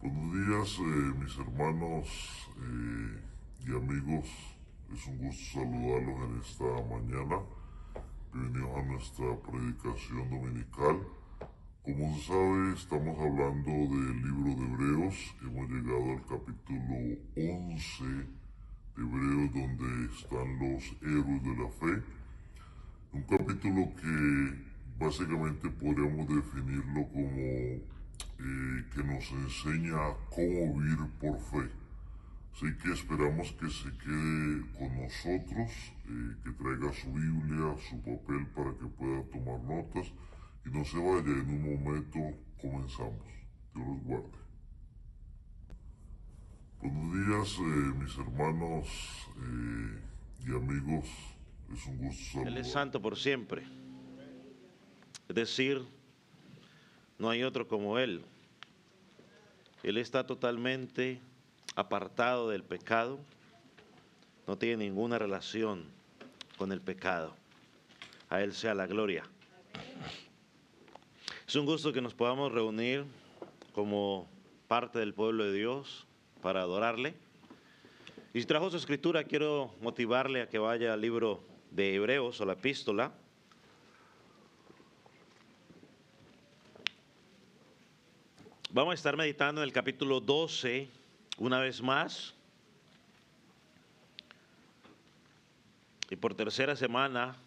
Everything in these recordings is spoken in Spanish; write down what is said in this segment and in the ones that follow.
Buenos días, mis hermanos y amigos. Es un gusto saludarlos en esta mañana. Bienvenidos a nuestra predicación dominical. Como se sabe, estamos hablando del libro de Hebreos. Hemos llegado al capítulo 11 de Hebreos, donde están los héroes de la fe. Un capítulo que básicamente podríamos definirlo como que nos enseña cómo vivir por fe. Así que esperamos que se quede con nosotros, que traiga su Biblia, su papel para que pueda tomar notas y no se vaya. En un momento comenzamos. Dios los guarde. Buenos días, mis hermanos y amigos. Es un gusto saludar. Él es santo por siempre. Es decir, no hay otro como Él. Él está totalmente apartado del pecado. No tiene ninguna relación con el pecado. A Él sea la gloria. Es un gusto que nos podamos reunir como parte del pueblo de Dios para adorarle. Y si trajo su escritura, quiero motivarle a que vaya al libro de Hebreos o la epístola. Vamos a estar meditando en el capítulo 12 una vez más. Y por tercera semana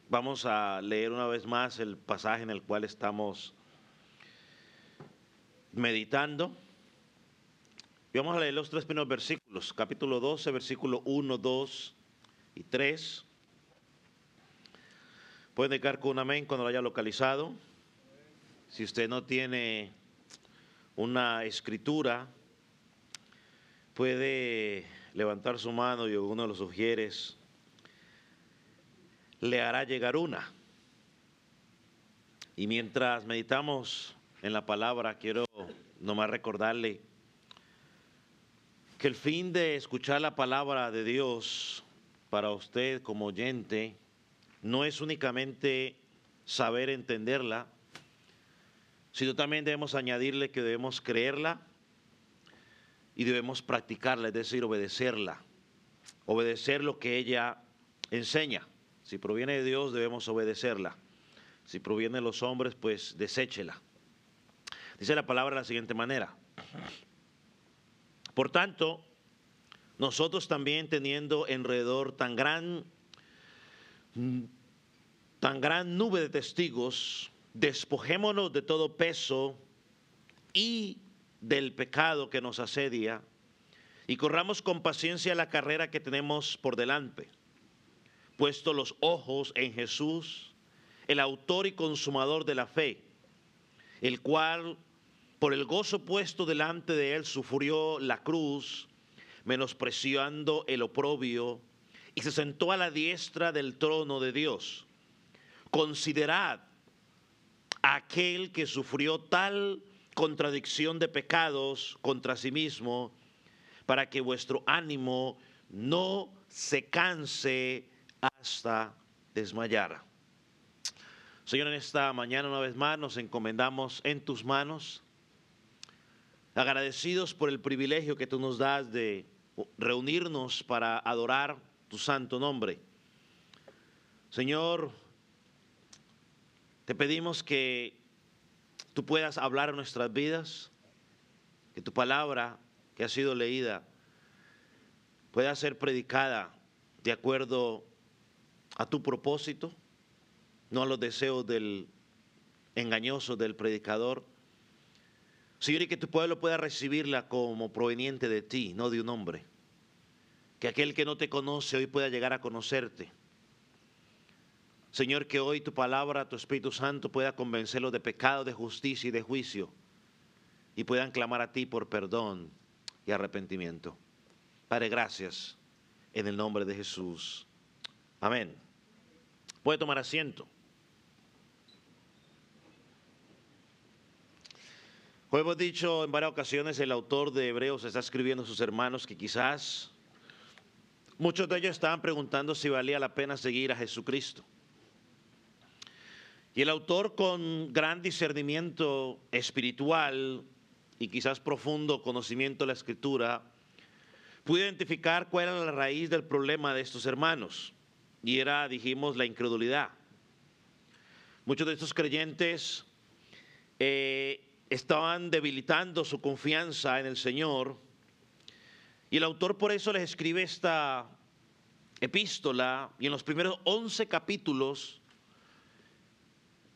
vamos a leer una vez más el pasaje en el cual estamos meditando. Y vamos a leer los tres primeros versículos, capítulo 12, versículo 1, 2 y 3. Pueden dedicar con un amén cuando lo haya localizado. Si usted no tiene una escritura, puede levantar su mano y uno de los sugieres le hará llegar una. Y mientras meditamos en la palabra, quiero nomás recordarle que el fin de escuchar la palabra de Dios para usted como oyente no es únicamente saber entenderla, sino también debemos añadirle que debemos creerla y debemos practicarla, es decir, obedecerla, obedecer lo que ella enseña. Si proviene de Dios, debemos obedecerla. Si proviene de los hombres, pues deséchela. Dice la palabra de la siguiente manera: por tanto, nosotros también, teniendo alrededor tan gran nube de testigos, despojémonos de todo peso y del pecado que nos asedia, y corramos con paciencia la carrera que tenemos por delante, puesto los ojos en Jesús, el autor y consumador de la fe, el cual por el gozo puesto delante de él sufrió la cruz, menospreciando el oprobio, y se sentó a la diestra del trono de Dios. Considerad a aquel que sufrió tal contradicción de pecados contra sí mismo, para que vuestro ánimo no se canse hasta desmayar. Señor, en esta mañana una vez más nos encomendamos en tus manos, agradecidos por el privilegio que tú nos das de reunirnos para adorar tu santo nombre. Señor, te pedimos que tú puedas hablar en nuestras vidas, que tu palabra que ha sido leída pueda ser predicada de acuerdo a tu propósito, no a los deseos del engañoso del predicador. Señor, y que tu pueblo pueda recibirla como proveniente de ti, no de un hombre. Que aquel que no te conoce hoy pueda llegar a conocerte. Señor, que hoy tu palabra, tu Espíritu Santo pueda convencerlos de pecado, de justicia y de juicio, y puedan clamar a ti por perdón y arrepentimiento. Padre, gracias en el nombre de Jesús. Amén. Puede tomar asiento. Como hemos dicho en varias ocasiones, el autor de Hebreos está escribiendo a sus hermanos que quizás muchos de ellos estaban preguntando si valía la pena seguir a Jesucristo. Y el autor, con gran discernimiento espiritual y quizás profundo conocimiento de la Escritura, pude identificar cuál era la raíz del problema de estos hermanos. Y era, dijimos, la incredulidad. Muchos de estos creyentes estaban debilitando su confianza en el Señor. Y el autor por eso les escribe esta epístola. Y en los primeros 11 capítulos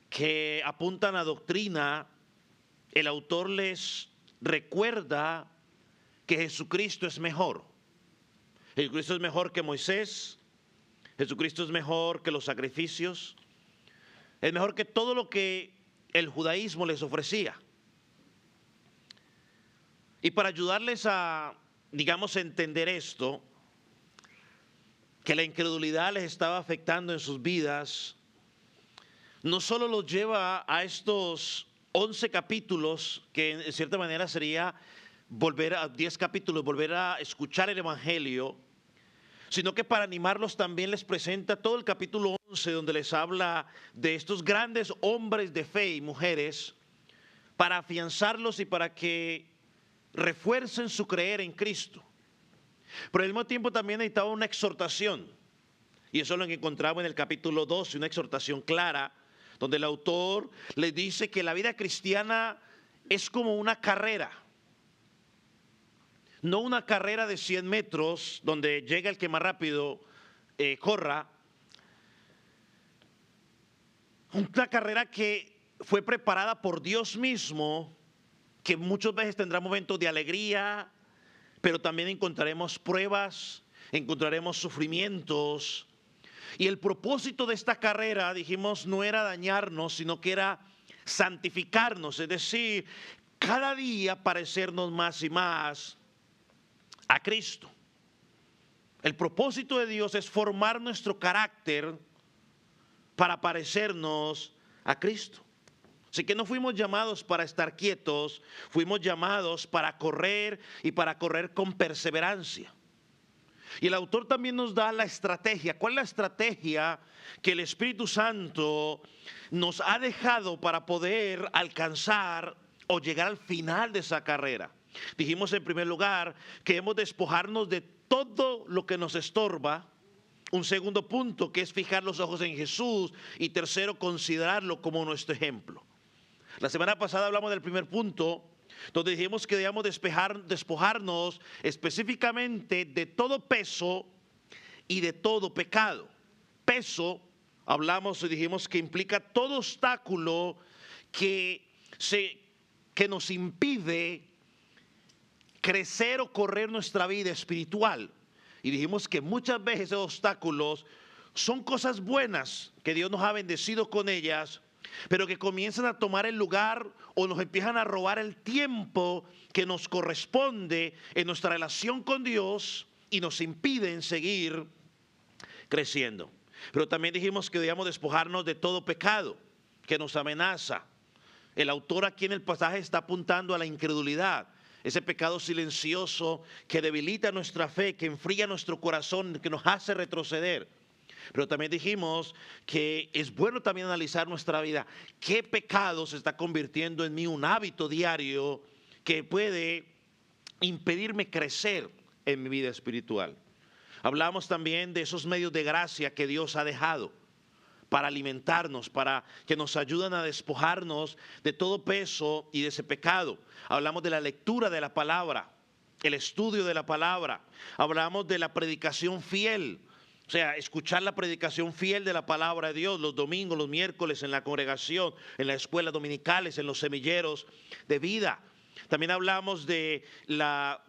que apuntan a doctrina, el autor les recuerda que Jesucristo es mejor. Jesucristo es mejor que Moisés. Jesucristo es mejor que los sacrificios. Es mejor que todo lo que el judaísmo les ofrecía. Y para ayudarles a, digamos, entender esto, que la incredulidad les estaba afectando en sus vidas, no solo los lleva a estos 11 capítulos, que en cierta manera sería volver a 10 capítulos, volver a escuchar el Evangelio, sino que para animarlos también les presenta todo el capítulo 11, donde les habla de estos grandes hombres de fe y mujeres, para afianzarlos y para que refuercen su creer en Cristo. Pero al mismo tiempo también necesitaba una exhortación, y eso es lo que encontramos en el capítulo 12, una exhortación clara, donde el autor les dice que la vida cristiana es como una carrera. No una carrera de 100 metros donde llega el que más rápido corra. Una carrera que fue preparada por Dios mismo, que muchas veces tendrá momentos de alegría, pero también encontraremos pruebas, encontraremos sufrimientos. Y el propósito de esta carrera, dijimos, no era dañarnos, sino que era santificarnos, es decir, cada día parecernos más y más a Cristo. El propósito de Dios es formar nuestro carácter para parecernos a Cristo. Así que no fuimos llamados para estar quietos, fuimos llamados para correr y para correr con perseverancia. Y el autor también nos da la estrategia. ¿Cuál es la estrategia que el Espíritu Santo nos ha dejado para poder alcanzar o llegar al final de esa carrera? Dijimos en primer lugar que hemos de despojarnos de todo lo que nos estorba. Un segundo punto, que es fijar los ojos en Jesús. Y tercero, considerarlo como nuestro ejemplo. La semana pasada hablamos del primer punto, donde dijimos que debíamos despojarnos específicamente de todo peso y de todo pecado. Peso, hablamos y dijimos que implica todo obstáculo que nos impide crecer o correr nuestra vida espiritual. Y dijimos que muchas veces esos obstáculos son cosas buenas, que Dios nos ha bendecido con ellas, pero que comienzan a tomar el lugar o nos empiezan a robar el tiempo que nos corresponde en nuestra relación con Dios y nos impiden seguir creciendo. Pero también dijimos que debíamos despojarnos de todo pecado que nos amenaza. El autor aquí en el pasaje está apuntando a la incredulidad, ese pecado silencioso que debilita nuestra fe, que enfría nuestro corazón, que nos hace retroceder. Pero también dijimos que es bueno también analizar nuestra vida. ¿Qué pecado se está convirtiendo en mí un hábito diario que puede impedirme crecer en mi vida espiritual? Hablamos también de esos medios de gracia que Dios ha dejado para alimentarnos, para que nos ayuden a despojarnos de todo peso y de ese pecado. Hablamos de la lectura de la palabra, el estudio de la palabra. Hablamos de la predicación fiel. O sea, escuchar la predicación fiel de la palabra de Dios los domingos, los miércoles en la congregación, en las escuelas dominicales, en los semilleros de vida. También hablamos de la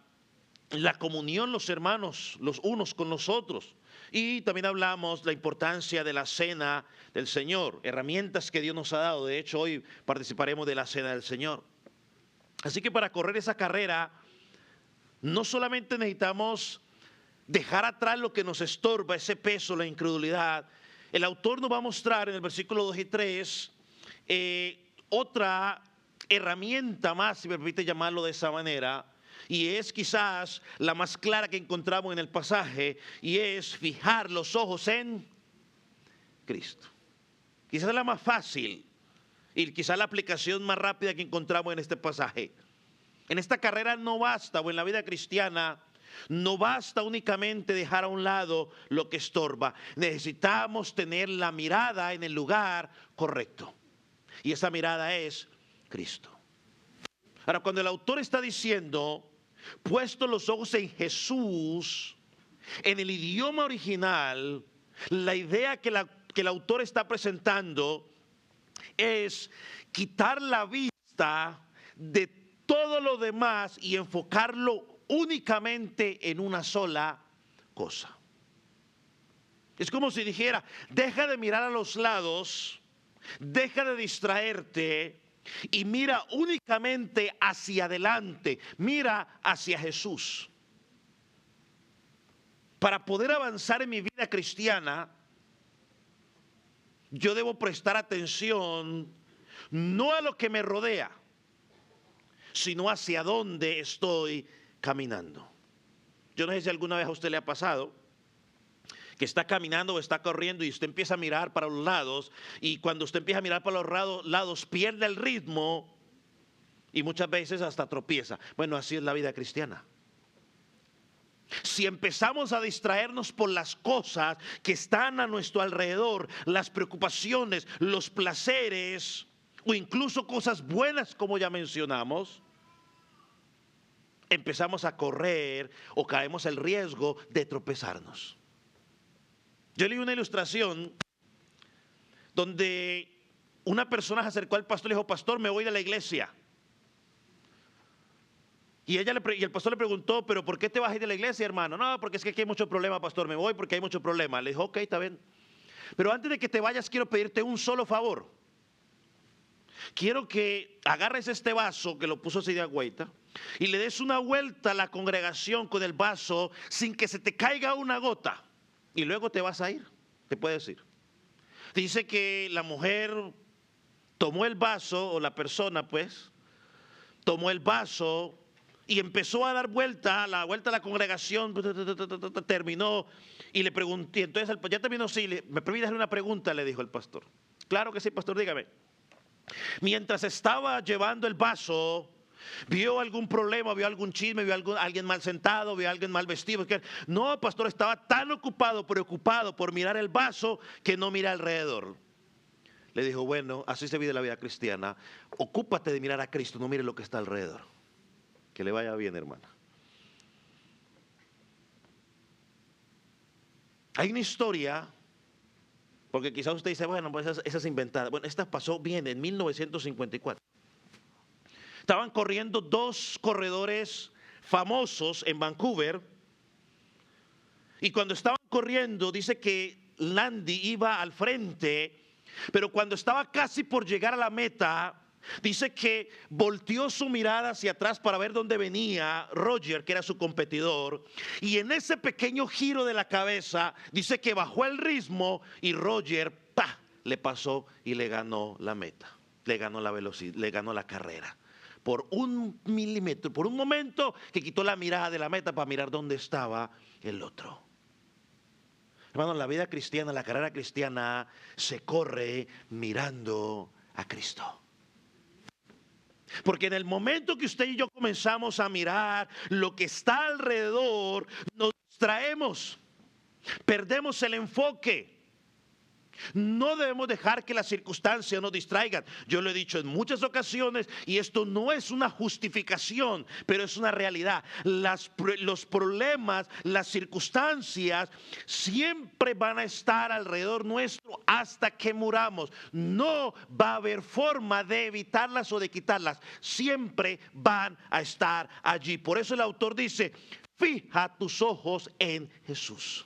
comunión, los hermanos, los unos con los otros. Y también hablamos de la importancia de la cena del Señor, herramientas que Dios nos ha dado. De hecho, hoy participaremos de la cena del Señor. Así que para correr esa carrera, no solamente necesitamos dejar atrás lo que nos estorba, ese peso, la incredulidad. El autor nos va a mostrar en el versículo 2 y 3 otra herramienta más, si me permite llamarlo de esa manera, y es quizás la más clara que encontramos en el pasaje, y es fijar los ojos en Cristo. Quizás la más fácil y quizás la aplicación más rápida que encontramos en este pasaje. En esta carrera no basta, o en la vida cristiana, no basta únicamente dejar a un lado lo que estorba. Necesitamos tener la mirada en el lugar correcto. Y esa mirada es Cristo. Ahora, cuando el autor está diciendo, puesto los ojos en Jesús, en el idioma original, la idea que el autor está presentando es quitar la vista de todo lo demás y enfocarlo únicamente en una sola cosa. Es como si dijera, deja de mirar a los lados, deja de distraerte y mira únicamente hacia adelante, mira hacia Jesús. Para poder avanzar en mi vida cristiana, yo debo prestar atención no a lo que me rodea, sino hacia dónde estoy caminando. Yo no sé si alguna vez a usted le ha pasado que está caminando o está corriendo y usted empieza a mirar para los lados, y cuando usted empieza a mirar para los lados pierde el ritmo y muchas veces hasta tropieza. Bueno, así es la vida cristiana. Si empezamos a distraernos por las cosas que están a nuestro alrededor, las preocupaciones, los placeres o incluso cosas buenas como ya mencionamos, empezamos a correr o caemos el riesgo de tropezarnos. Yo leí una ilustración donde una persona se acercó al pastor y le dijo, pastor, me voy de la iglesia. Y el pastor le preguntó, pero ¿por qué te vas a ir de la iglesia, hermano? No, porque es que aquí hay mucho problema, pastor, me voy porque hay mucho problema. Le dijo, ok, está bien. Pero antes de que te vayas, quiero pedirte un solo favor. Quiero que agarres este vaso que lo puso así de agüita y le des una vuelta a la congregación con el vaso sin que se te caiga una gota. Y luego te vas a ir, te puedes ir. Dice que la mujer tomó el vaso, o la persona pues, tomó el vaso y empezó a dar la vuelta a la congregación, terminó y le pregunté, entonces ya terminó, sí, me permite hacerle una pregunta, le dijo el pastor. Claro que sí, pastor, dígame. Mientras estaba llevando el vaso, ¿vio algún problema, vio algún chisme, vio alguien mal sentado, vio alguien mal vestido? No, pastor, estaba tan preocupado por mirar el vaso que no mira alrededor. Le dijo, bueno, así se vive la vida cristiana. Ocúpate de mirar a Cristo, no mire lo que está alrededor. Que le vaya bien, hermana. Hay una historia, porque quizás usted dice, bueno, pues esa es inventada. Bueno, esta pasó bien en 1954. Estaban corriendo dos corredores famosos en Vancouver. Y cuando estaban corriendo, dice que Landy iba al frente, pero cuando estaba casi por llegar a la meta, dice que volteó su mirada hacia atrás para ver dónde venía Roger, que era su competidor, y en ese pequeño giro de la cabeza, dice que bajó el ritmo y Roger le pasó y le ganó la meta, le ganó la velocidad, le ganó la carrera. Por un milímetro, por un momento que quitó la mirada de la meta para mirar dónde estaba el otro. Hermano, la vida cristiana, la carrera cristiana se corre mirando a Cristo. Porque en el momento que usted y yo comenzamos a mirar lo que está alrededor, nos distraemos, perdemos el enfoque. No debemos dejar que las circunstancias nos distraigan. Yo lo he dicho en muchas ocasiones y esto no es una justificación, pero es una realidad. Los problemas, las circunstancias siempre van a estar alrededor nuestro hasta que muramos. No va a haber forma de evitarlas o de quitarlas. Siempre van a estar allí. Por eso el autor dice, fija tus ojos en Jesús.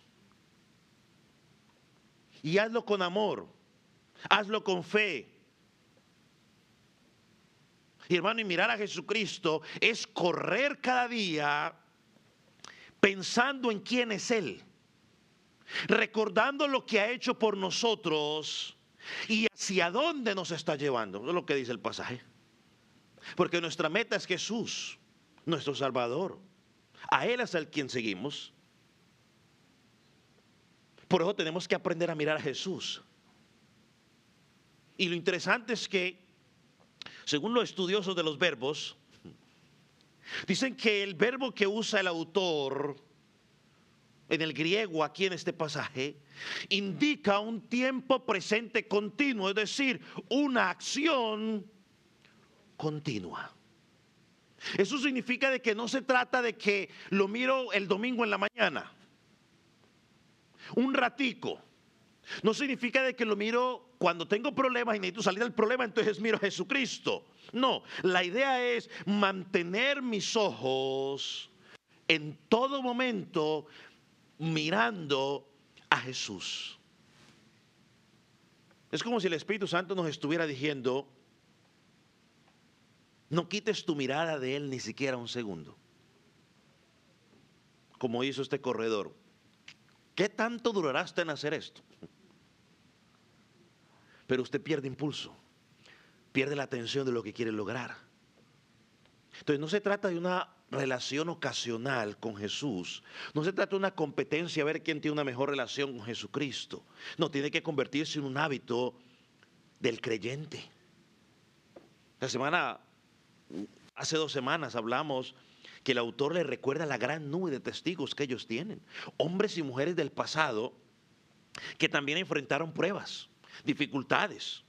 Y hazlo con amor, hazlo con fe. Y hermano, y mirar a Jesucristo es correr cada día pensando en quién es Él, recordando lo que ha hecho por nosotros y hacia dónde nos está llevando. Eso es lo que dice el pasaje. Porque nuestra meta es Jesús, nuestro Salvador. A Él es el quien seguimos. Por eso tenemos que aprender a mirar a Jesús. Y lo interesante es que, según los estudiosos de los verbos, Dicen que el verbo que usa el autor en el griego aquí en este pasaje indica un tiempo presente continuo, es decir, una acción continua. Eso significa de que no se trata de que lo miro el domingo en la mañana, un ratico. No significa de que lo miro cuando tengo problemas y necesito salir del problema, entonces miro a Jesucristo. No, la idea es mantener mis ojos en todo momento mirando a Jesús. Es como si el Espíritu Santo nos estuviera diciendo: no quites tu mirada de Él ni siquiera un segundo. Como hizo este corredor. ¿Qué tanto durará usted en hacer esto? Pero usted pierde impulso, pierde la atención de lo que quiere lograr. Entonces no se trata de una relación ocasional con Jesús, no se trata de una competencia a ver quién tiene una mejor relación con Jesucristo. No, tiene que convertirse en un hábito del creyente. Hace 2 semanas hablamos que el autor le recuerda la gran nube de testigos que ellos tienen, hombres y mujeres del pasado que también enfrentaron pruebas, dificultades.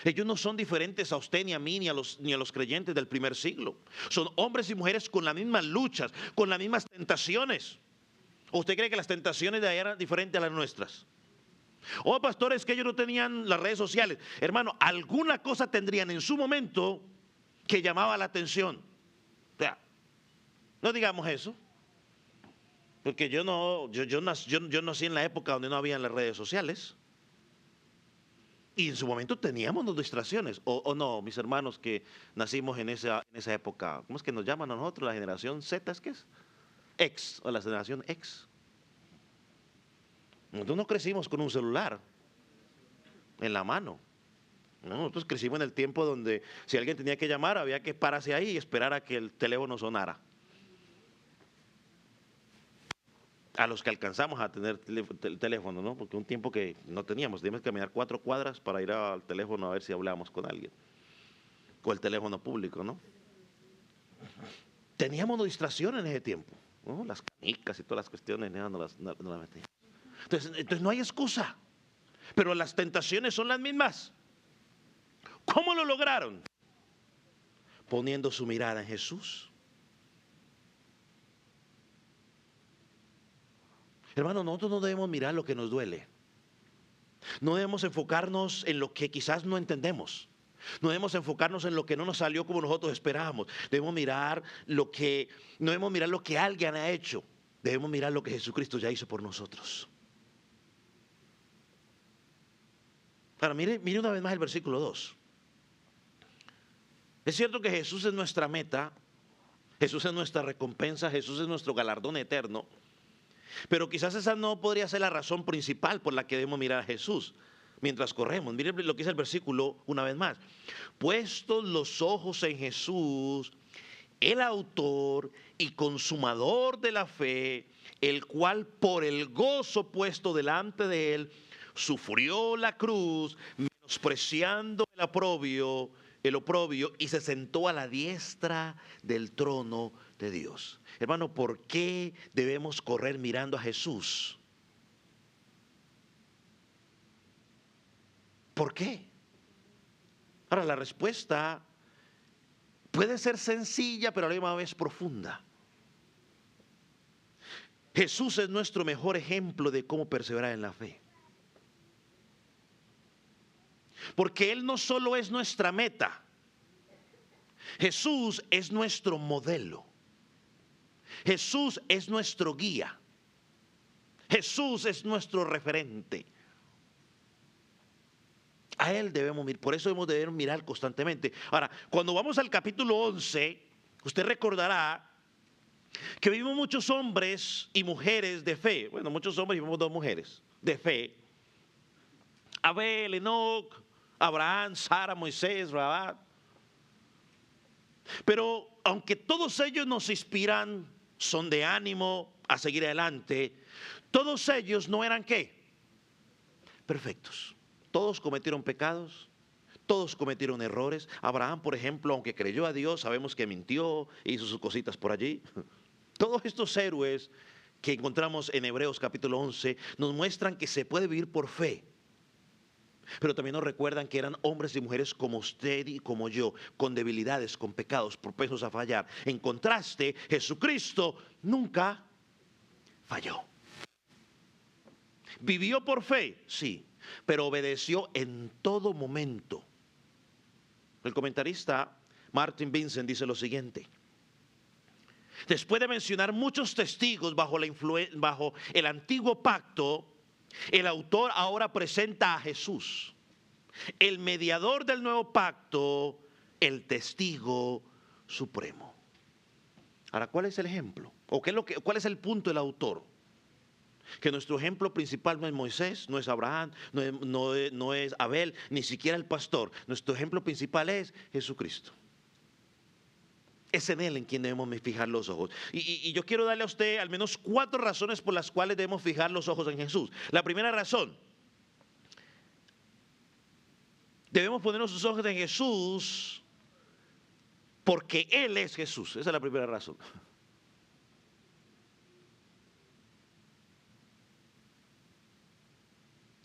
Ellos no son diferentes a usted ni a mí ni a los creyentes del primer siglo. Son hombres y mujeres con las mismas luchas, con las mismas tentaciones. ¿O usted cree que las tentaciones de allá eran diferentes a las nuestras? Oh, pastores, que ellos no tenían las redes sociales. Hermano, alguna cosa tendrían en su momento que llamaba la atención. O sea, no digamos eso, porque yo nací en la época donde no habían las redes sociales. Y en su momento teníamos las distracciones, o no, mis hermanos que nacimos en esa época. ¿Cómo es que nos llaman a nosotros? La generación Z, ¿es qué es? X, o la generación X. Nosotros no crecimos con un celular en la mano. No, nosotros crecimos en el tiempo donde si alguien tenía que llamar, había que pararse ahí y esperar a que el teléfono sonara. A los que alcanzamos a tener teléfono, ¿no? Porque un tiempo que no teníamos que caminar 4 cuadras para ir al teléfono a ver si hablábamos con alguien. Con el teléfono público, ¿no? Teníamos distracciones en ese tiempo, ¿no? Las canicas y todas las cuestiones, no las metíamos. Entonces no hay excusa. Pero las tentaciones son las mismas. ¿Cómo lo lograron? Poniendo su mirada en Jesús. Hermano, nosotros no debemos mirar lo que nos duele. No debemos enfocarnos en lo que quizás no entendemos. No debemos enfocarnos en lo que no nos salió como nosotros esperábamos. No debemos mirar lo que alguien ha hecho. Debemos mirar lo que Jesucristo ya hizo por nosotros. Ahora, mire una vez más el versículo 2. Es cierto que Jesús es nuestra meta, Jesús es nuestra recompensa, Jesús es nuestro galardón eterno. Pero quizás esa no podría ser la razón principal por la que debemos mirar a Jesús mientras corremos. Miren lo que dice el versículo una vez más. Puestos los ojos en Jesús, el autor y consumador de la fe, el cual por el gozo puesto delante de él, sufrió la cruz, menospreciando el oprobio, y se sentó a la diestra del trono de Dios. Hermano, ¿por qué debemos correr mirando a Jesús? ¿Por qué? Ahora, la respuesta puede ser sencilla, pero a la misma vez profunda. Jesús es nuestro mejor ejemplo de cómo perseverar en la fe. Porque Él no solo es nuestra meta, Jesús es nuestro modelo. Jesús es nuestro guía. Jesús es nuestro referente. A Él debemos mirar, por eso debemos mirar constantemente. Ahora, cuando vamos al capítulo 11, usted recordará que vimos muchos hombres y mujeres de fe. Bueno, muchos hombres y vimos 2 mujeres de fe. Abel, Enoc, Abraham, Sara, Moisés, Rabat. Pero aunque todos ellos nos inspiran, son de ánimo a seguir adelante, todos ellos no eran ¿qué? Perfectos. Todos cometieron pecados, Todos cometieron errores. Abraham, por ejemplo, aunque creyó a Dios, sabemos que mintió, hizo sus cositas por allí. Todos estos héroes que encontramos en Hebreos capítulo 11 nos muestran que se puede vivir por fe. Pero también nos recuerdan que eran hombres y mujeres como usted y como yo, con debilidades, con pecados, propensos a fallar. En contraste, Jesucristo nunca falló. ¿Vivió por fe? Sí, pero obedeció en todo momento. El comentarista Martin Vincent dice lo siguiente: después de mencionar muchos testigos bajo el antiguo pacto, el autor ahora presenta a Jesús, el mediador del nuevo pacto, el testigo supremo. Ahora, ¿cuál es el ejemplo? ¿O cuál es el punto del autor? Que nuestro ejemplo principal no es Moisés, no es Abraham, no es Abel, ni siquiera el pastor. Nuestro ejemplo principal es Jesucristo. Es en Él en quien debemos fijar los ojos. Y yo quiero darle a usted al menos 4 razones por las cuales debemos fijar los ojos en Jesús. La primera razón: debemos poner nuestros ojos en Jesús porque Él es Jesús. Esa es la primera razón.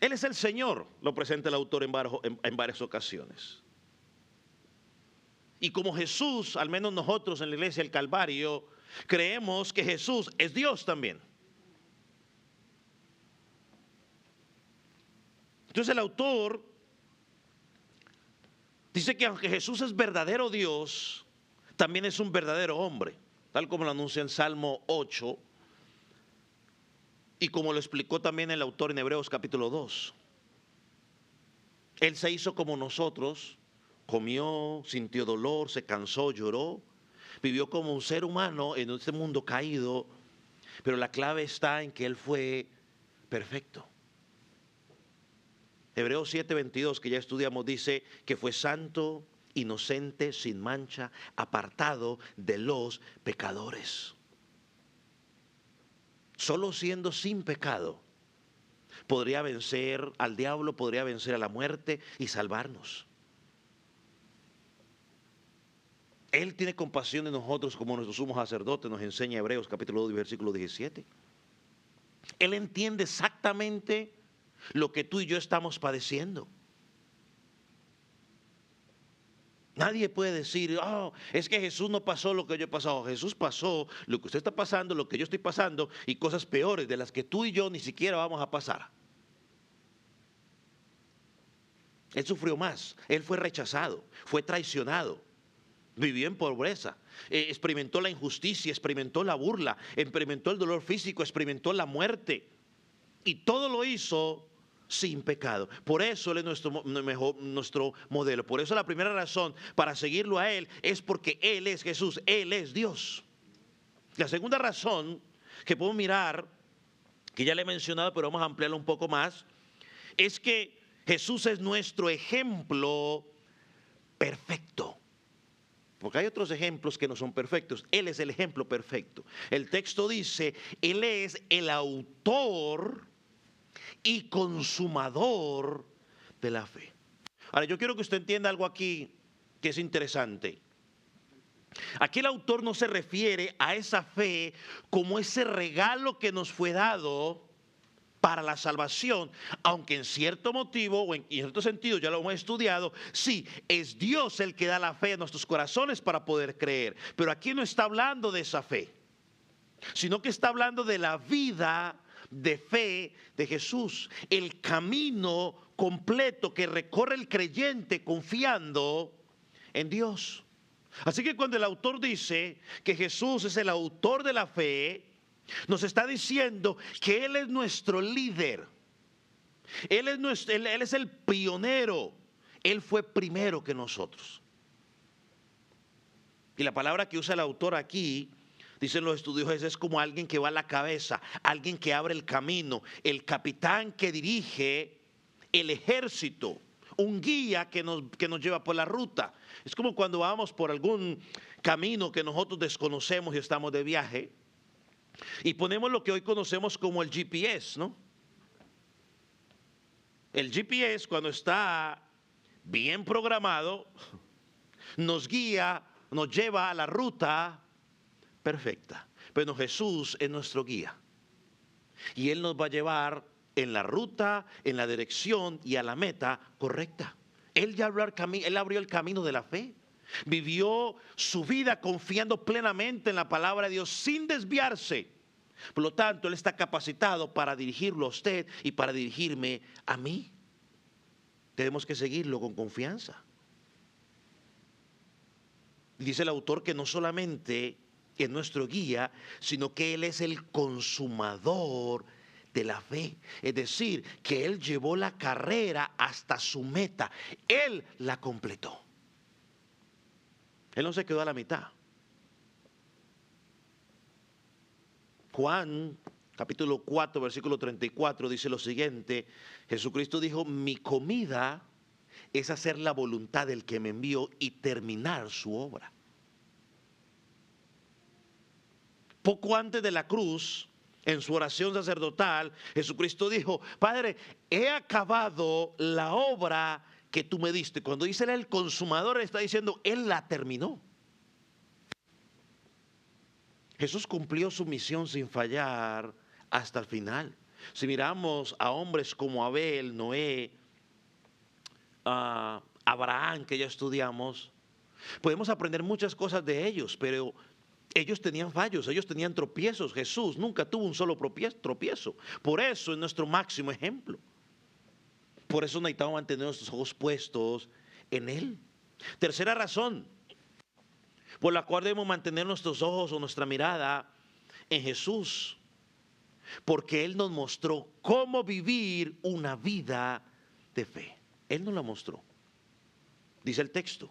Él es el Señor, lo presenta el autor en varias ocasiones. Y como Jesús, al menos nosotros en la iglesia del Calvario, creemos que Jesús es Dios también. Entonces el autor dice que aunque Jesús es verdadero Dios, también es un verdadero hombre, tal como lo anuncia en Salmo 8 y como lo explicó también el autor en Hebreos capítulo 2. Él se hizo como nosotros, comió, sintió dolor, se cansó, lloró, vivió como un ser humano en este mundo caído, pero la clave está en que Él fue perfecto. Hebreos 7:22, que ya estudiamos, dice que fue santo, inocente, sin mancha, apartado de los pecadores. Solo siendo sin pecado podría vencer al diablo, podría vencer a la muerte y salvarnos. Él tiene compasión de nosotros como nuestro sumo sacerdote, nos enseña Hebreos capítulo 2, versículo 17. Él entiende exactamente lo que tú y yo estamos padeciendo. Nadie puede decir, oh, es que Jesús no pasó lo que yo he pasado. Jesús pasó lo que usted está pasando, lo que yo estoy pasando y cosas peores de las que tú y yo ni siquiera vamos a pasar. Él sufrió más, Él fue rechazado, fue traicionado, vivió en pobreza, experimentó la injusticia, experimentó la burla, experimentó el dolor físico, experimentó la muerte y todo lo hizo sin pecado. Por eso Él es nuestro modelo. Por eso la primera razón para seguirlo a Él es porque Él es Jesús, Él es Dios. La segunda razón que podemos mirar, que ya le he mencionado, pero vamos a ampliarlo un poco más, es que Jesús es nuestro ejemplo perfecto. Porque hay otros ejemplos que no son perfectos. Él es el ejemplo perfecto. El texto dice, Él es el autor y consumador de la fe. Ahora, yo quiero que usted entienda algo aquí que es interesante. Aquí el autor no se refiere a esa fe como ese regalo que nos fue dado para la salvación, aunque en cierto motivo o en cierto sentido, ya lo hemos estudiado, sí, es Dios el que da la fe a nuestros corazones para poder creer. Pero aquí no está hablando de esa fe, sino que está hablando de la vida de fe de Jesús, el camino completo que recorre el creyente confiando en Dios. Así que cuando el autor dice que Jesús es el autor de la fe, nos está diciendo que Él es nuestro líder, Él es el pionero, Él fue primero que nosotros. Y la palabra que usa el autor aquí, dicen los estudiosos, es como alguien que va a la cabeza, alguien que abre el camino, el capitán que dirige el ejército, un guía que nos lleva por la ruta. Es como cuando vamos por algún camino que nosotros desconocemos y estamos de viaje y ponemos lo que hoy conocemos como el GPS, ¿no? El GPS, cuando está bien programado, nos guía, nos lleva a la ruta perfecta. Pero Jesús es nuestro guía. Y Él nos va a llevar en la ruta, en la dirección y a la meta correcta. Él ya abrió el camino de la fe. Vivió su vida confiando plenamente en la palabra de Dios sin desviarse. Por lo tanto, Él está capacitado para dirigirlo a usted y para dirigirme a mí. Tenemos que seguirlo con confianza. Dice el autor que no solamente es nuestro guía, sino que Él es el consumador de la fe. Es decir, que Él llevó la carrera hasta su meta. Él la completó. Él no se quedó a la mitad. Juan, capítulo 4, versículo 34, dice lo siguiente. Jesucristo dijo, mi comida es hacer la voluntad del que me envió y terminar su obra. Poco antes de la cruz, en su oración sacerdotal, Jesucristo dijo, Padre, he acabado la obra que tú me diste. Cuando dice Él el consumador, está diciendo, Él la terminó. Jesús cumplió su misión sin fallar hasta el final. Si miramos a hombres como Abel, Noé, Abraham, que ya estudiamos, podemos aprender muchas cosas de ellos, pero ellos tenían fallos, ellos tenían tropiezos. Jesús nunca tuvo un solo tropiezo. Por eso es nuestro máximo ejemplo. Por eso necesitamos mantener nuestros ojos puestos en Él. Tercera razón por la cual debemos mantener nuestros ojos o nuestra mirada en Jesús, porque Él nos mostró cómo vivir una vida de fe. Él nos la mostró. Dice el texto,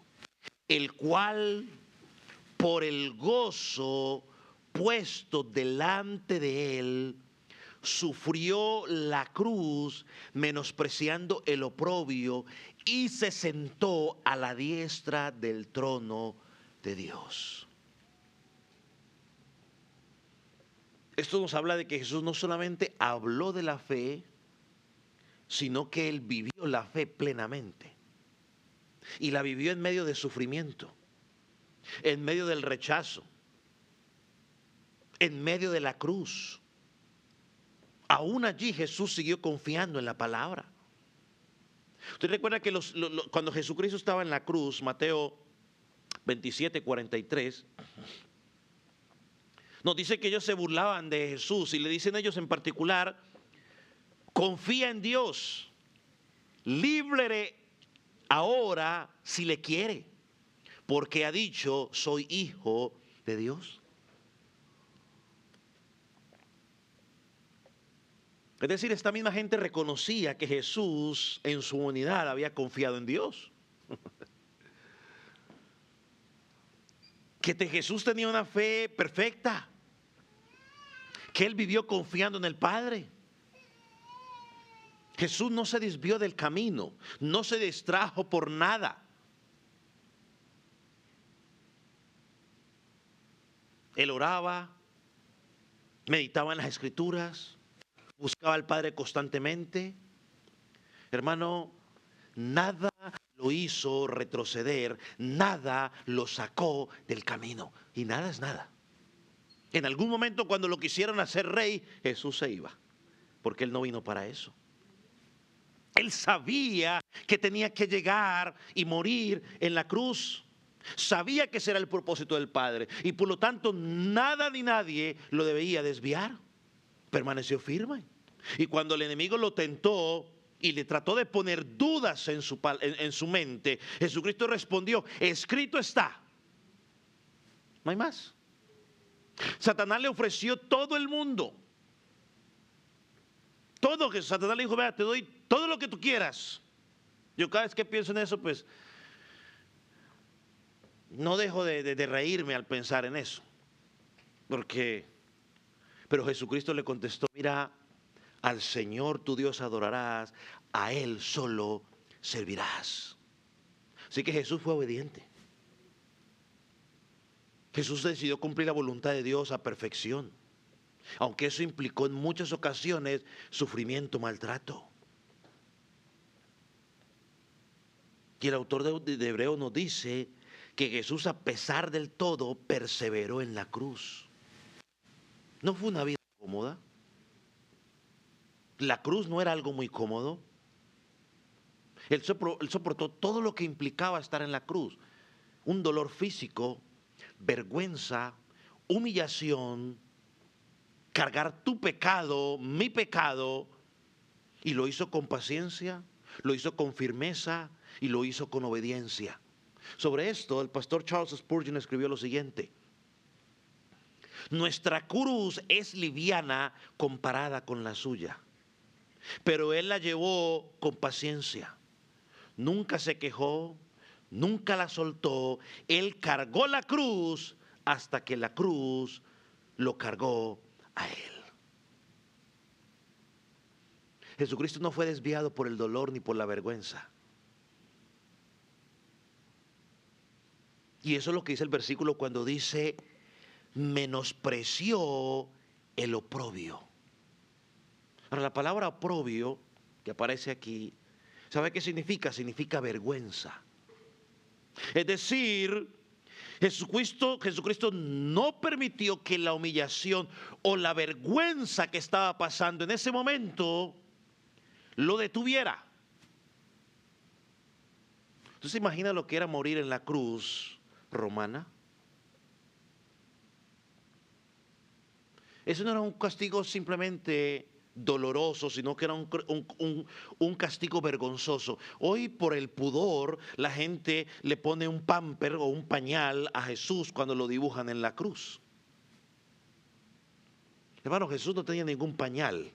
el cual por el gozo puesto delante de Él sufrió la cruz, menospreciando el oprobio, y se sentó a la diestra del trono de Dios. Esto nos habla de que Jesús no solamente habló de la fe, sino que Él vivió la fe plenamente. Y la vivió en medio de sufrimiento, en medio del rechazo, en medio de la cruz. Aún allí Jesús siguió confiando en la palabra. Usted recuerda que cuando Jesucristo estaba en la cruz, Mateo 27:43, nos dice que ellos se burlaban de Jesús y le dicen ellos en particular, confía en Dios, líbrele ahora si le quiere, porque ha dicho, soy hijo de Dios. Es decir, esta misma gente reconocía que Jesús en su unidad había confiado en Dios. Que Jesús tenía una fe perfecta. Que Él vivió confiando en el Padre. Jesús no se desvió del camino, no se distrajo por nada. Él oraba, meditaba en las Escrituras, buscaba al Padre constantemente. Hermano, nada lo hizo retroceder, nada lo sacó del camino. Y nada es nada. En algún momento cuando lo quisieron hacer rey, Jesús se iba, porque Él no vino para eso. Él sabía que tenía que llegar y morir en la cruz. Sabía que ese era el propósito del Padre. Y por lo tanto, nada ni nadie lo debía desviar. Permaneció firme. Y cuando el enemigo lo tentó y le trató de poner dudas en su mente, Jesucristo respondió, escrito está. No hay más. Satanás le ofreció todo el mundo. Todo, que Satanás le dijo, vea, te doy todo lo que tú quieras. Yo cada vez que pienso en eso, pues no dejo de reírme al pensar en eso. Pero Jesucristo le contestó, mira, al Señor tu Dios adorarás, a Él solo servirás. Así que Jesús fue obediente. Jesús decidió cumplir la voluntad de Dios a perfección, aunque eso implicó en muchas ocasiones sufrimiento, maltrato. Y el autor de Hebreos nos dice que Jesús, a pesar del todo, perseveró en la cruz. No fue una vida cómoda. La cruz no era algo muy cómodo. Él soportó todo lo que implicaba estar en la cruz. Un dolor físico, vergüenza, humillación, cargar tu pecado, mi pecado, y lo hizo con paciencia, lo hizo con firmeza y lo hizo con obediencia. Sobre esto, el pastor Charles Spurgeon escribió lo siguiente: nuestra cruz es liviana comparada con la suya, pero él la llevó con paciencia. Nunca se quejó, nunca la soltó. Él cargó la cruz hasta que la cruz lo cargó a él. Jesucristo no fue desviado por el dolor ni por la vergüenza. Y eso es lo que dice el versículo cuando dice: menospreció el oprobio. Ahora, la palabra oprobio que aparece aquí, ¿sabe qué significa? Significa vergüenza. Es decir, Jesucristo no permitió que la humillación o la vergüenza que estaba pasando en ese momento lo detuviera. ¿Usted se imagina lo que era morir en la cruz romana? Eso no era un castigo simplemente doloroso, sino que era un castigo vergonzoso. Hoy, por el pudor, la gente le pone un pamper o un pañal a Jesús cuando lo dibujan en la cruz. Hermano, Jesús no tenía ningún pañal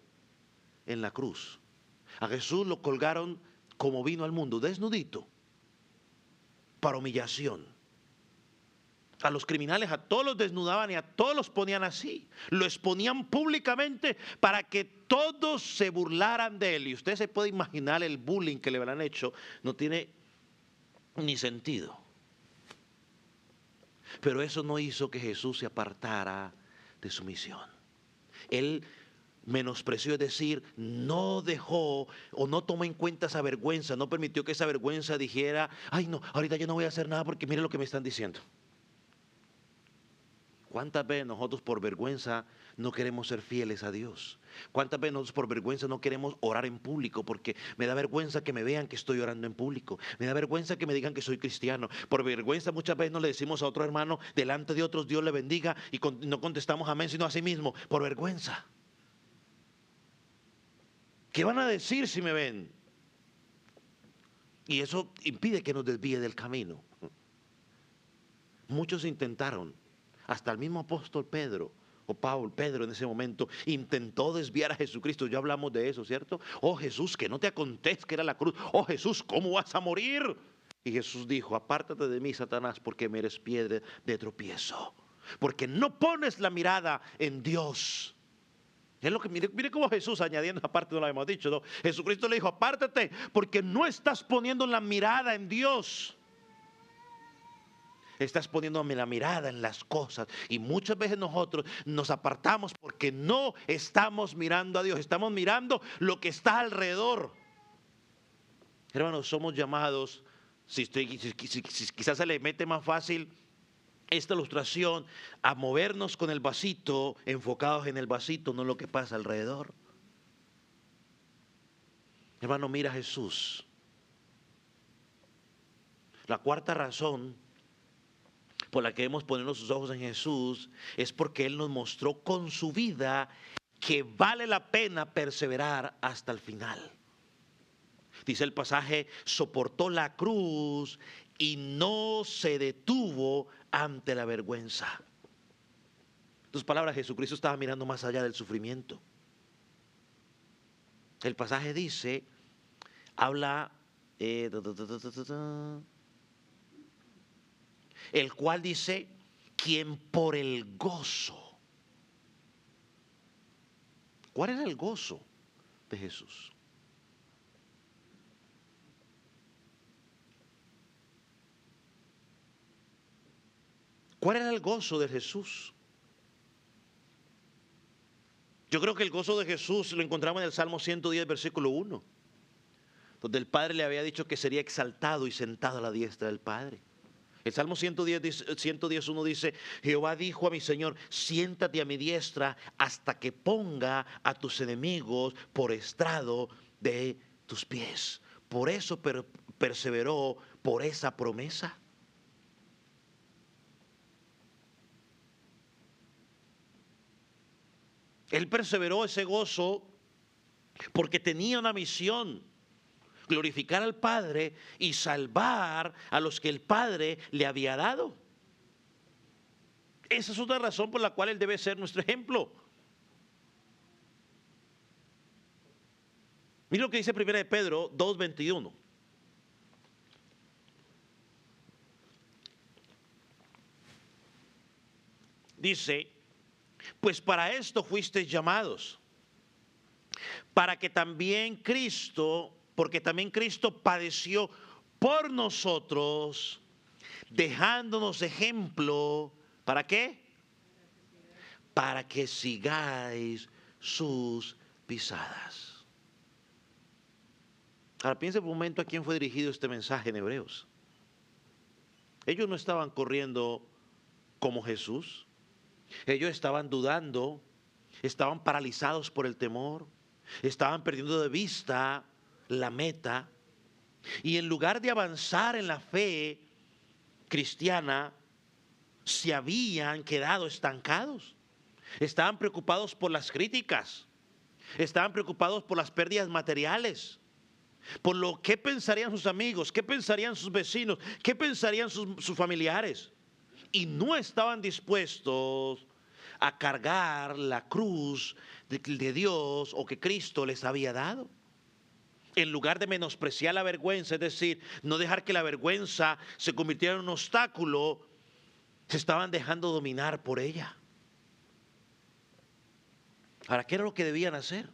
en la cruz. A Jesús lo colgaron como vino al mundo, desnudito, para humillación. A los criminales, a todos los desnudaban y a todos los ponían así. Lo exponían públicamente para que todos se burlaran de él. Y usted se puede imaginar el bullying que le habrán hecho. No tiene ni sentido. Pero eso no hizo que Jesús se apartara de su misión. Él menospreció, es decir, no dejó o no tomó en cuenta esa vergüenza, no permitió que esa vergüenza dijera: ay no, ahorita yo no voy a hacer nada porque mire lo que me están diciendo. ¿Cuántas veces nosotros por vergüenza no queremos ser fieles a Dios? ¿Cuántas veces nosotros por vergüenza no queremos orar en público? Porque me da vergüenza que me vean que estoy orando en público. Me da vergüenza que me digan que soy cristiano. Por vergüenza muchas veces no le decimos a otro hermano delante de otros: Dios le bendiga, y no contestamos amén, sino a sí mismo. Por vergüenza. ¿Qué van a decir si me ven? Y eso impide que nos desvíe del camino. Muchos intentaron. Hasta el mismo apóstol Pedro, o Pedro en ese momento, intentó desviar a Jesucristo. Ya hablamos de eso, ¿cierto? Oh Jesús, que no te acontezca ir a la cruz. Oh Jesús, ¿cómo vas a morir? Y Jesús dijo: apártate de mí, Satanás, porque me eres piedra de tropiezo. Porque no pones la mirada en Dios. Es lo que, mire cómo Jesús, añadiendo aparte, no lo habíamos dicho, ¿no? Jesucristo le dijo: apártate, porque no estás poniendo la mirada en Dios. Estás poniéndome la mirada en las cosas. Y muchas veces nosotros nos apartamos porque no estamos mirando a Dios. Estamos mirando lo que está alrededor. Hermanos, somos llamados, si quizás se le mete más fácil esta ilustración, a movernos con el vasito, enfocados en el vasito, no en lo que pasa alrededor. Hermano, mira a Jesús. La cuarta razón por la que debemos poner nuestros ojos en Jesús es porque Él nos mostró con su vida que vale la pena perseverar hasta el final. Dice el pasaje: soportó la cruz y no se detuvo ante la vergüenza. En tus palabras, Jesucristo estaba mirando más allá del sufrimiento. El pasaje dice, habla, el cual dice: quien por el gozo. ¿Cuál era el gozo de Jesús? ¿Cuál era el gozo de Jesús? Yo creo que el gozo de Jesús lo encontramos en el Salmo 110, versículo 1. donde el Padre le había dicho que sería exaltado y sentado a la diestra del Padre. El Salmo 110:1 dice, Jehová dijo a mi Señor, siéntate a mi diestra hasta que ponga a tus enemigos por estrado de tus pies. Por eso perseveró por esa promesa. Él perseveró ese gozo porque tenía una misión: glorificar al Padre y salvar a los que el Padre le había dado. Esa es otra razón por la cual Él debe ser nuestro ejemplo. Mira lo que dice 1 de Pedro 2:21. Dice, pues para esto fuisteis llamados, para que también Cristo, porque también Cristo padeció por nosotros, dejándonos ejemplo, ¿para qué? Para que sigáis sus pisadas. Ahora piensa por un momento a quién fue dirigido este mensaje en Hebreos. Ellos no estaban corriendo como Jesús. Ellos estaban dudando, estaban paralizados por el temor, estaban perdiendo de vista la meta. Y en lugar de avanzar en la fe cristiana, se habían quedado estancados. Estaban preocupados por las críticas, estaban preocupados por las pérdidas materiales, por lo que pensarían sus amigos, qué pensarían sus vecinos, qué pensarían sus familiares. Y no estaban dispuestos a cargar la cruz de Dios o que Cristo les había dado. En lugar de menospreciar la vergüenza, es decir, no dejar que la vergüenza se convirtiera en un obstáculo, se estaban dejando dominar por ella. Ahora, ¿qué era lo que debían hacer?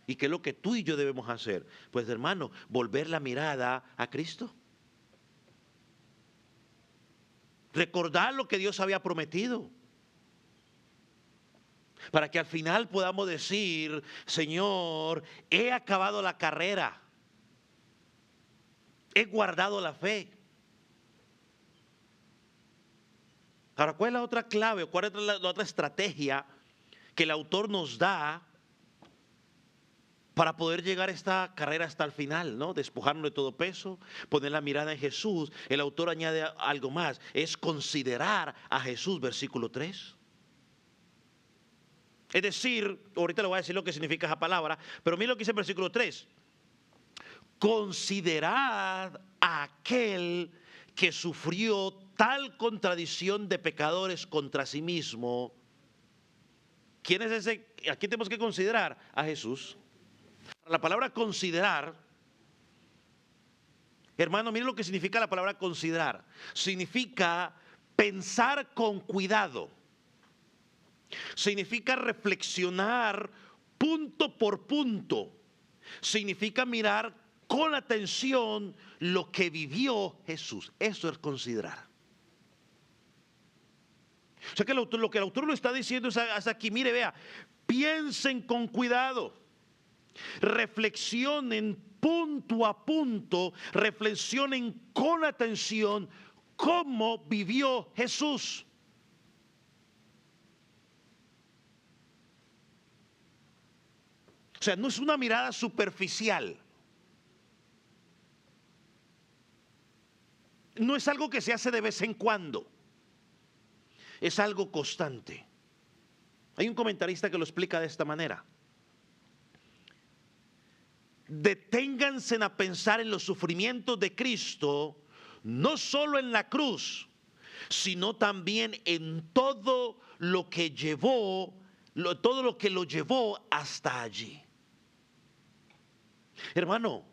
¿Y qué es lo que tú y yo debemos hacer? Pues, hermano, volver la mirada a Cristo. Recordar lo que Dios había prometido, para que al final podamos decir, Señor, he acabado la carrera, he guardado la fe. Ahora, ¿cuál es la otra clave o cuál es la otra estrategia que el autor nos da para poder llegar a esta carrera hasta el final, ¿no? Despojarnos de todo peso, poner la mirada en Jesús? El autor añade algo más, es considerar a Jesús, versículo 3. Es decir, ahorita le voy a decir lo que significa esa palabra, pero mira lo que dice el versículo 3. Considerad a aquel que sufrió tal contradicción de pecadores contra sí mismo. ¿Quién es ese? ¿A quién tenemos que considerar? A Jesús. La palabra considerar, hermano, miren lo que significa la palabra considerar. Significa pensar con cuidado. Significa reflexionar punto por punto. Significa mirar con atención lo que vivió Jesús. Eso es considerar. O sea que lo que el autor lo está diciendo es hasta aquí, mire, vea, piensen con cuidado, reflexionen punto a punto, reflexionen con atención cómo vivió Jesús. O sea, no es una mirada superficial. No es algo que se hace de vez en cuando. Es algo constante. Hay un comentarista que lo explica de esta manera. Deténganse a pensar en los sufrimientos de Cristo, no solo en la cruz, sino también en todo lo que todo lo que lo llevó hasta allí. Hermano,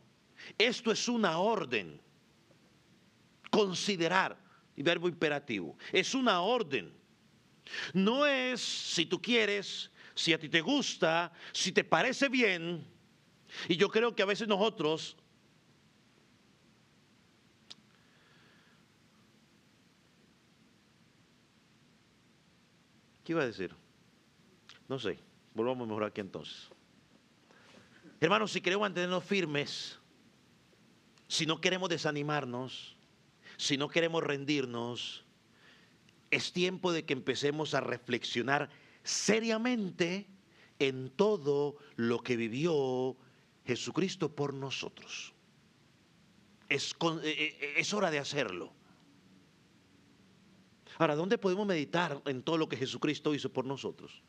esto es una orden. Considerar, y verbo imperativo, es una orden. No es si tú quieres, si a ti te gusta, si te parece bien. Y yo creo que a veces nosotros ¿qué iba a decir? No sé, volvamos mejor aquí entonces. Hermanos, si queremos mantenernos firmes, si no queremos desanimarnos, si no queremos rendirnos, es tiempo de que empecemos a reflexionar seriamente en todo lo que vivió Jesucristo por nosotros. Es hora de hacerlo. Ahora, ¿dónde podemos meditar en todo lo que Jesucristo hizo por nosotros?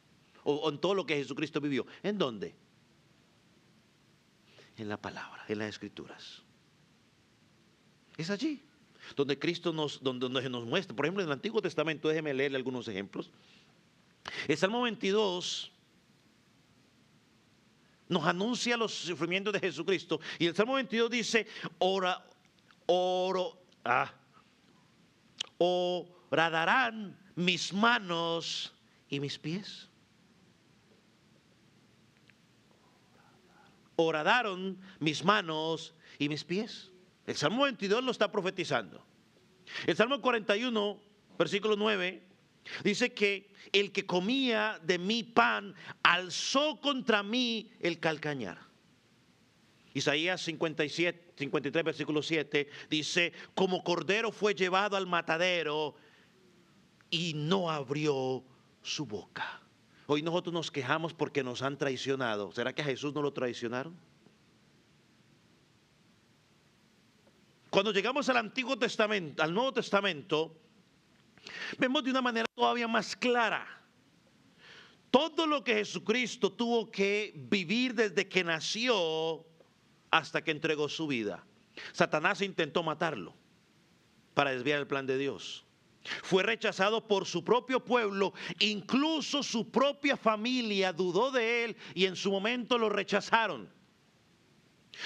O en todo lo que Jesucristo vivió. ¿En dónde? En la palabra, en las Escrituras. Es allí donde Cristo donde nos muestra. Por ejemplo, en el Antiguo Testamento, déjeme leerle algunos ejemplos. El Salmo 22 nos anuncia los sufrimientos de Jesucristo. Y el Salmo 22 dice, horadarán mis manos y mis pies. Horadaron mis manos y mis pies. El Salmo 22 lo está profetizando. El Salmo 41, versículo 9, dice que el que comía de mi pan alzó contra mí el calcañar. Isaías 53, versículo 7, dice, como cordero fue llevado al matadero y no abrió su boca. Hoy nosotros nos quejamos porque nos han traicionado. ¿Será que a Jesús no lo traicionaron? Cuando llegamos al Antiguo Testamento, al Nuevo Testamento, vemos de una manera todavía más clara todo lo que Jesucristo tuvo que vivir desde que nació hasta que entregó su vida. Satanás intentó matarlo para desviar el plan de Dios. Fue rechazado por su propio pueblo, incluso su propia familia dudó de él y en su momento lo rechazaron.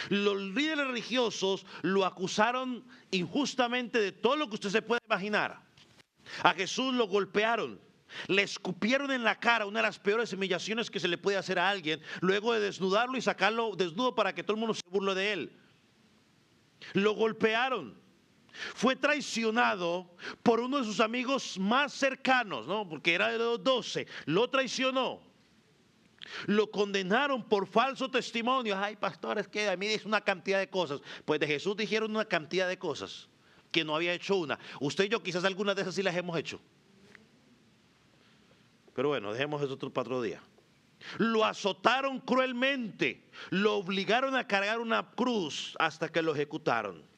Los líderes religiosos lo acusaron injustamente de todo lo que usted se puede imaginar. A Jesús lo golpearon, le escupieron en la cara, una de las peores humillaciones que se le puede hacer a alguien, luego de desnudarlo y sacarlo desnudo para que todo el mundo se burle de él. Lo golpearon. Fue traicionado por uno de sus amigos más cercanos, ¿no? Porque era de los 12. Lo traicionó. Lo condenaron por falso testimonio. Ay, pastores, que a mí dice una cantidad de cosas. Pues de Jesús dijeron una cantidad de cosas que no había hecho una. Usted y yo quizás algunas de esas sí las hemos hecho. Pero bueno, dejemos eso para otro día. Lo azotaron cruelmente. Lo obligaron a cargar una cruz hasta que lo ejecutaron.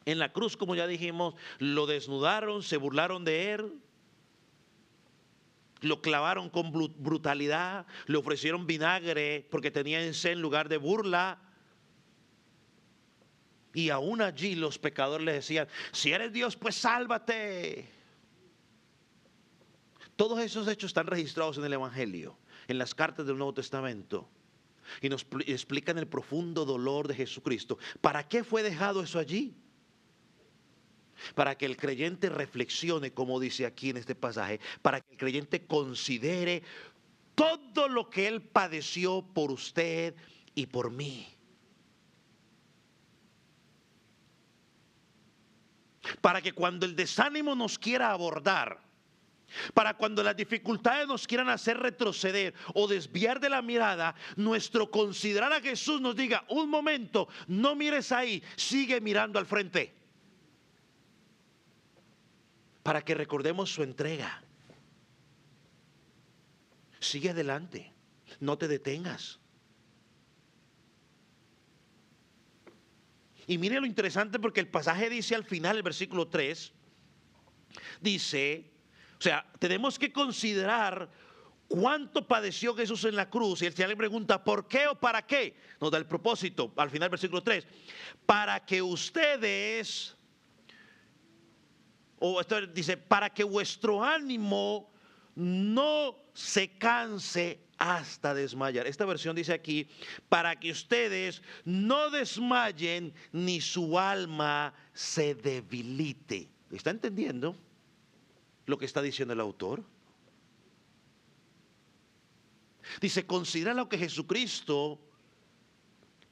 En la cruz, como ya dijimos, lo desnudaron, se burlaron de él. Lo clavaron con brutalidad, le ofrecieron vinagre porque tenía en sed en lugar de burla. Y aún allí los pecadores le decían, si eres Dios, pues sálvate. Todos esos hechos están registrados en el Evangelio, en las cartas del Nuevo Testamento. Y nos explican el profundo dolor de Jesucristo. ¿Para qué fue dejado eso allí? Para que el creyente reflexione, como dice aquí en este pasaje, para que el creyente considere todo lo que Él padeció por usted y por mí. Para que cuando el desánimo nos quiera abordar, para cuando las dificultades nos quieran hacer retroceder o desviar de la mirada, nuestro considerar a Jesús nos diga, un momento, no mires ahí, sigue mirando al frente. Para que recordemos su entrega. Sigue adelante, no te detengas. Y mire lo interesante porque el pasaje dice al final, el versículo 3, dice, o sea, tenemos que considerar cuánto padeció Jesús en la cruz. Y el Señor le pregunta, ¿por qué o para qué? Nos da el propósito, al final versículo 3, para que ustedes... O esto dice, para que vuestro ánimo no se canse hasta desmayar. Esta versión dice aquí, para que ustedes no desmayen ni su alma se debilite. ¿Está entendiendo lo que está diciendo el autor? Dice, considera lo que Jesucristo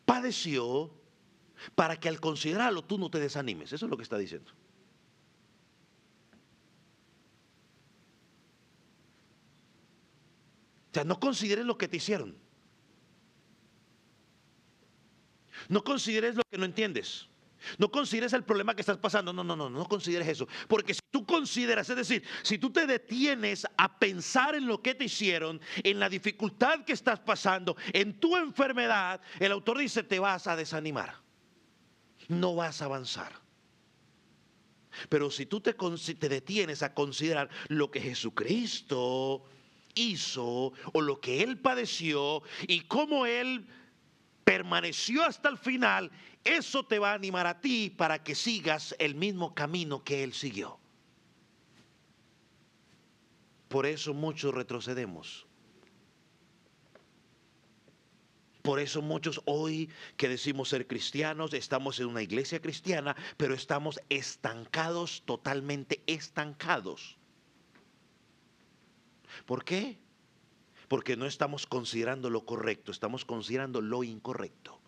padeció para que al considerarlo tú no te desanimes. Eso es lo que está diciendo. O sea, no consideres lo que te hicieron. No consideres lo que no entiendes. No consideres el problema que estás pasando. No consideres eso. Porque si tú consideras, es decir, si tú te detienes a pensar en lo que te hicieron, en la dificultad que estás pasando, en tu enfermedad, el autor dice, te vas a desanimar. No vas a avanzar. Pero si tú te detienes a considerar lo que Jesucristo hizo o lo que Él padeció y cómo Él permaneció hasta el final, eso te va a animar a ti para que sigas el mismo camino que Él siguió. Por eso muchos retrocedemos. Por eso muchos hoy que decimos ser cristianos, estamos en una iglesia cristiana, pero estamos estancados, totalmente estancados. ¿Por qué? Porque no estamos considerando lo correcto, estamos considerando lo incorrecto.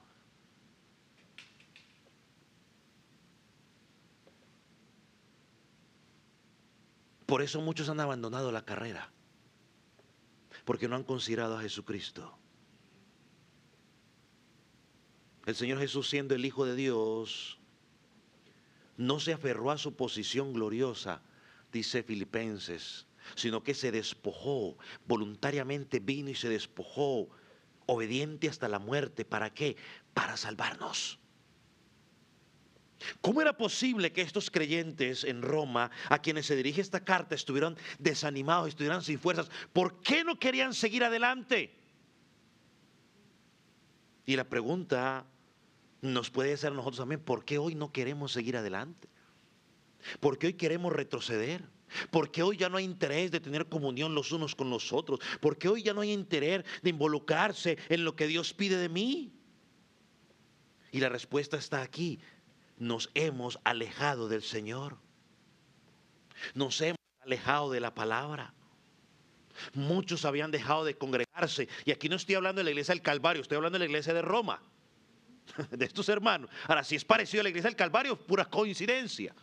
Por eso muchos han abandonado la carrera, porque no han considerado a Jesucristo. El Señor Jesús, siendo el Hijo de Dios, no se aferró a su posición gloriosa, dice Filipenses, sino que se despojó, voluntariamente vino y se despojó, obediente hasta la muerte. ¿Para qué? Para salvarnos. ¿Cómo era posible que estos creyentes en Roma, a quienes se dirige esta carta, estuvieran desanimados, estuvieran sin fuerzas? ¿Por qué no querían seguir adelante? Y la pregunta nos puede hacer a nosotros también, ¿por qué hoy no queremos seguir adelante? ¿Por qué hoy queremos retroceder? ¿Por qué hoy ya no hay interés de tener comunión los unos con los otros? ¿Por qué hoy ya no hay interés de involucrarse en lo que Dios pide de mí? Y la respuesta está aquí. Nos hemos alejado del Señor. Nos hemos alejado de la palabra. Muchos habían dejado de congregarse. Y aquí no estoy hablando de la iglesia del Calvario, estoy hablando de la iglesia de Roma, de estos hermanos. Ahora, si es parecido a la iglesia del Calvario, pura coincidencia.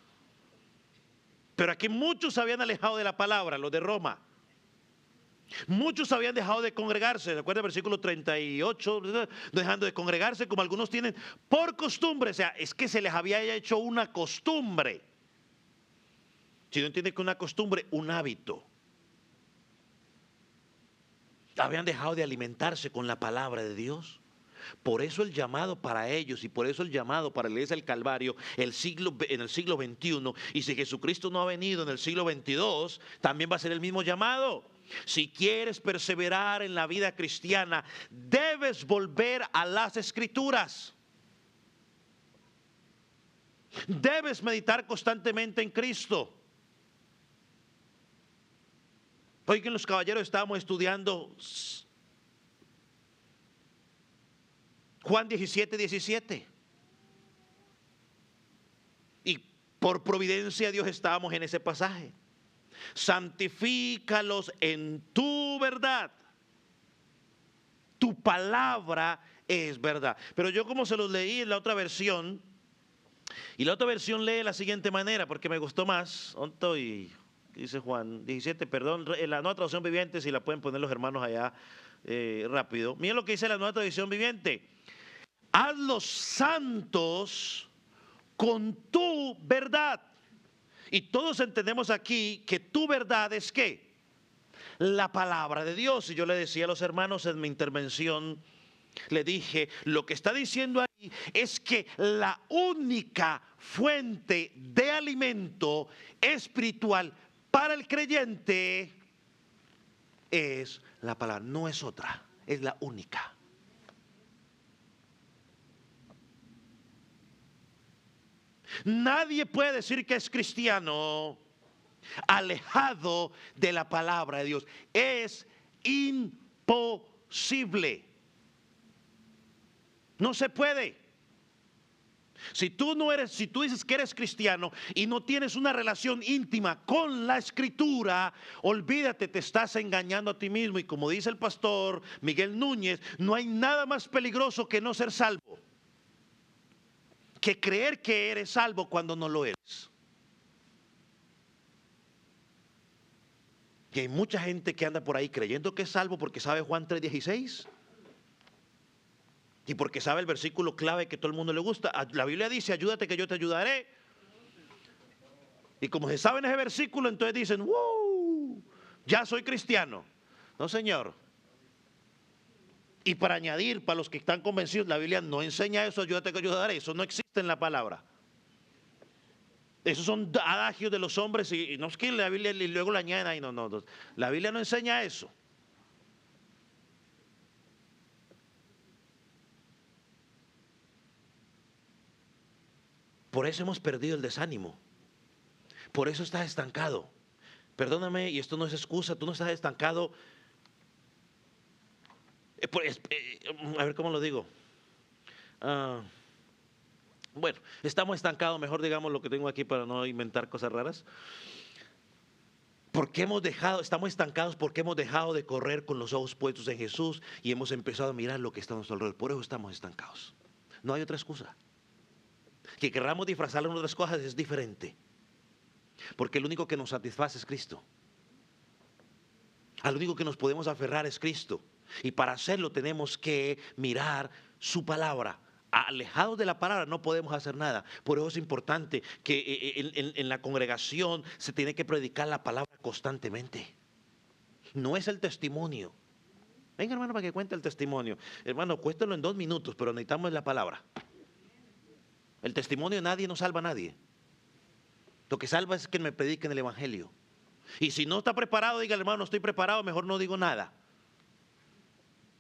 Pero aquí muchos habían alejado de la palabra, los de Roma. Muchos habían dejado de congregarse. ¿Recuerda el versículo 38? Dejando de congregarse, como algunos tienen por costumbre. O sea, es que se les había hecho una costumbre. Si no entiende que una costumbre, un hábito. Habían dejado de alimentarse con la palabra de Dios. Por eso el llamado para ellos y por eso el llamado para la iglesia del Calvario en el siglo XXI. Y si Jesucristo no ha venido en el siglo XXII, también va a ser el mismo llamado. Si quieres perseverar en la vida cristiana, debes volver a las Escrituras. Debes meditar constantemente en Cristo. Hoy que en Los Caballeros estábamos estudiando Juan 17:17. Y por providencia de Dios estábamos en ese pasaje. Santifícalos en tu verdad. Tu palabra es verdad. Pero yo, como se los leí en la otra versión, y la otra versión lee de la siguiente manera, porque me gustó más. ¿Dónde dice Juan 17, perdón, en la nueva traducción viviente, si la pueden poner los hermanos allá rápido. Miren lo que dice la nueva traducción viviente. Hazlos santos con tu verdad. Y todos entendemos aquí que tu verdad es ¿qué? La palabra de Dios. Y yo le decía a los hermanos en mi intervención, le dije, lo que está diciendo ahí es que la única fuente de alimento espiritual para el creyente es la palabra, no es otra, es la única. Nadie puede decir que es cristiano alejado de la palabra de Dios. Es imposible. No se puede. Si tú dices que eres cristiano y no tienes una relación íntima con la Escritura, olvídate, te estás engañando a ti mismo. Y como dice el pastor Miguel Núñez, no hay nada más peligroso que no ser salvo, que creer que eres salvo cuando no lo eres. Y hay mucha gente que anda por ahí creyendo que es salvo porque sabe Juan 3:16. Y porque sabe el versículo clave que todo el mundo le gusta. La Biblia dice, ayúdate que yo te ayudaré. Y como se sabe en ese versículo, entonces dicen, ¡wow! Ya soy cristiano. No, señor. Y para añadir, para los que están convencidos, la Biblia no enseña eso, ayúdate que yo te ayudaré. Eso no existe en la palabra. Esos son adagios de los hombres y no es que la Biblia y luego le añaden ahí, no. La Biblia no enseña eso. Por eso hemos perdido el desánimo. Por eso estás estancado. Perdóname, y esto no es excusa, tú no estás estancado. A ver cómo lo digo. Bueno, estamos estancados, mejor digamos lo que tengo aquí para no inventar cosas raras. Estamos estancados porque hemos dejado de correr con los ojos puestos en Jesús y hemos empezado a mirar lo que está a nuestro alrededor. Por eso estamos estancados. No hay otra excusa. Que querramos disfrazarlo en otras cosas es diferente. Porque el único que nos satisface es Cristo. Al único que nos podemos aferrar es Cristo. Y para hacerlo tenemos que mirar su palabra. Alejados de la palabra no podemos hacer nada. Por eso es importante que en la congregación se tiene que predicar la palabra constantemente. No es el testimonio. Venga, hermano, para que cuente el testimonio. Hermano, cuéntelo en 2 minutos, pero necesitamos la palabra. El testimonio de nadie no salva a nadie. Lo que salva es que me prediquen el evangelio. Y si no está preparado, diga, hermano, no estoy preparado, mejor no digo nada.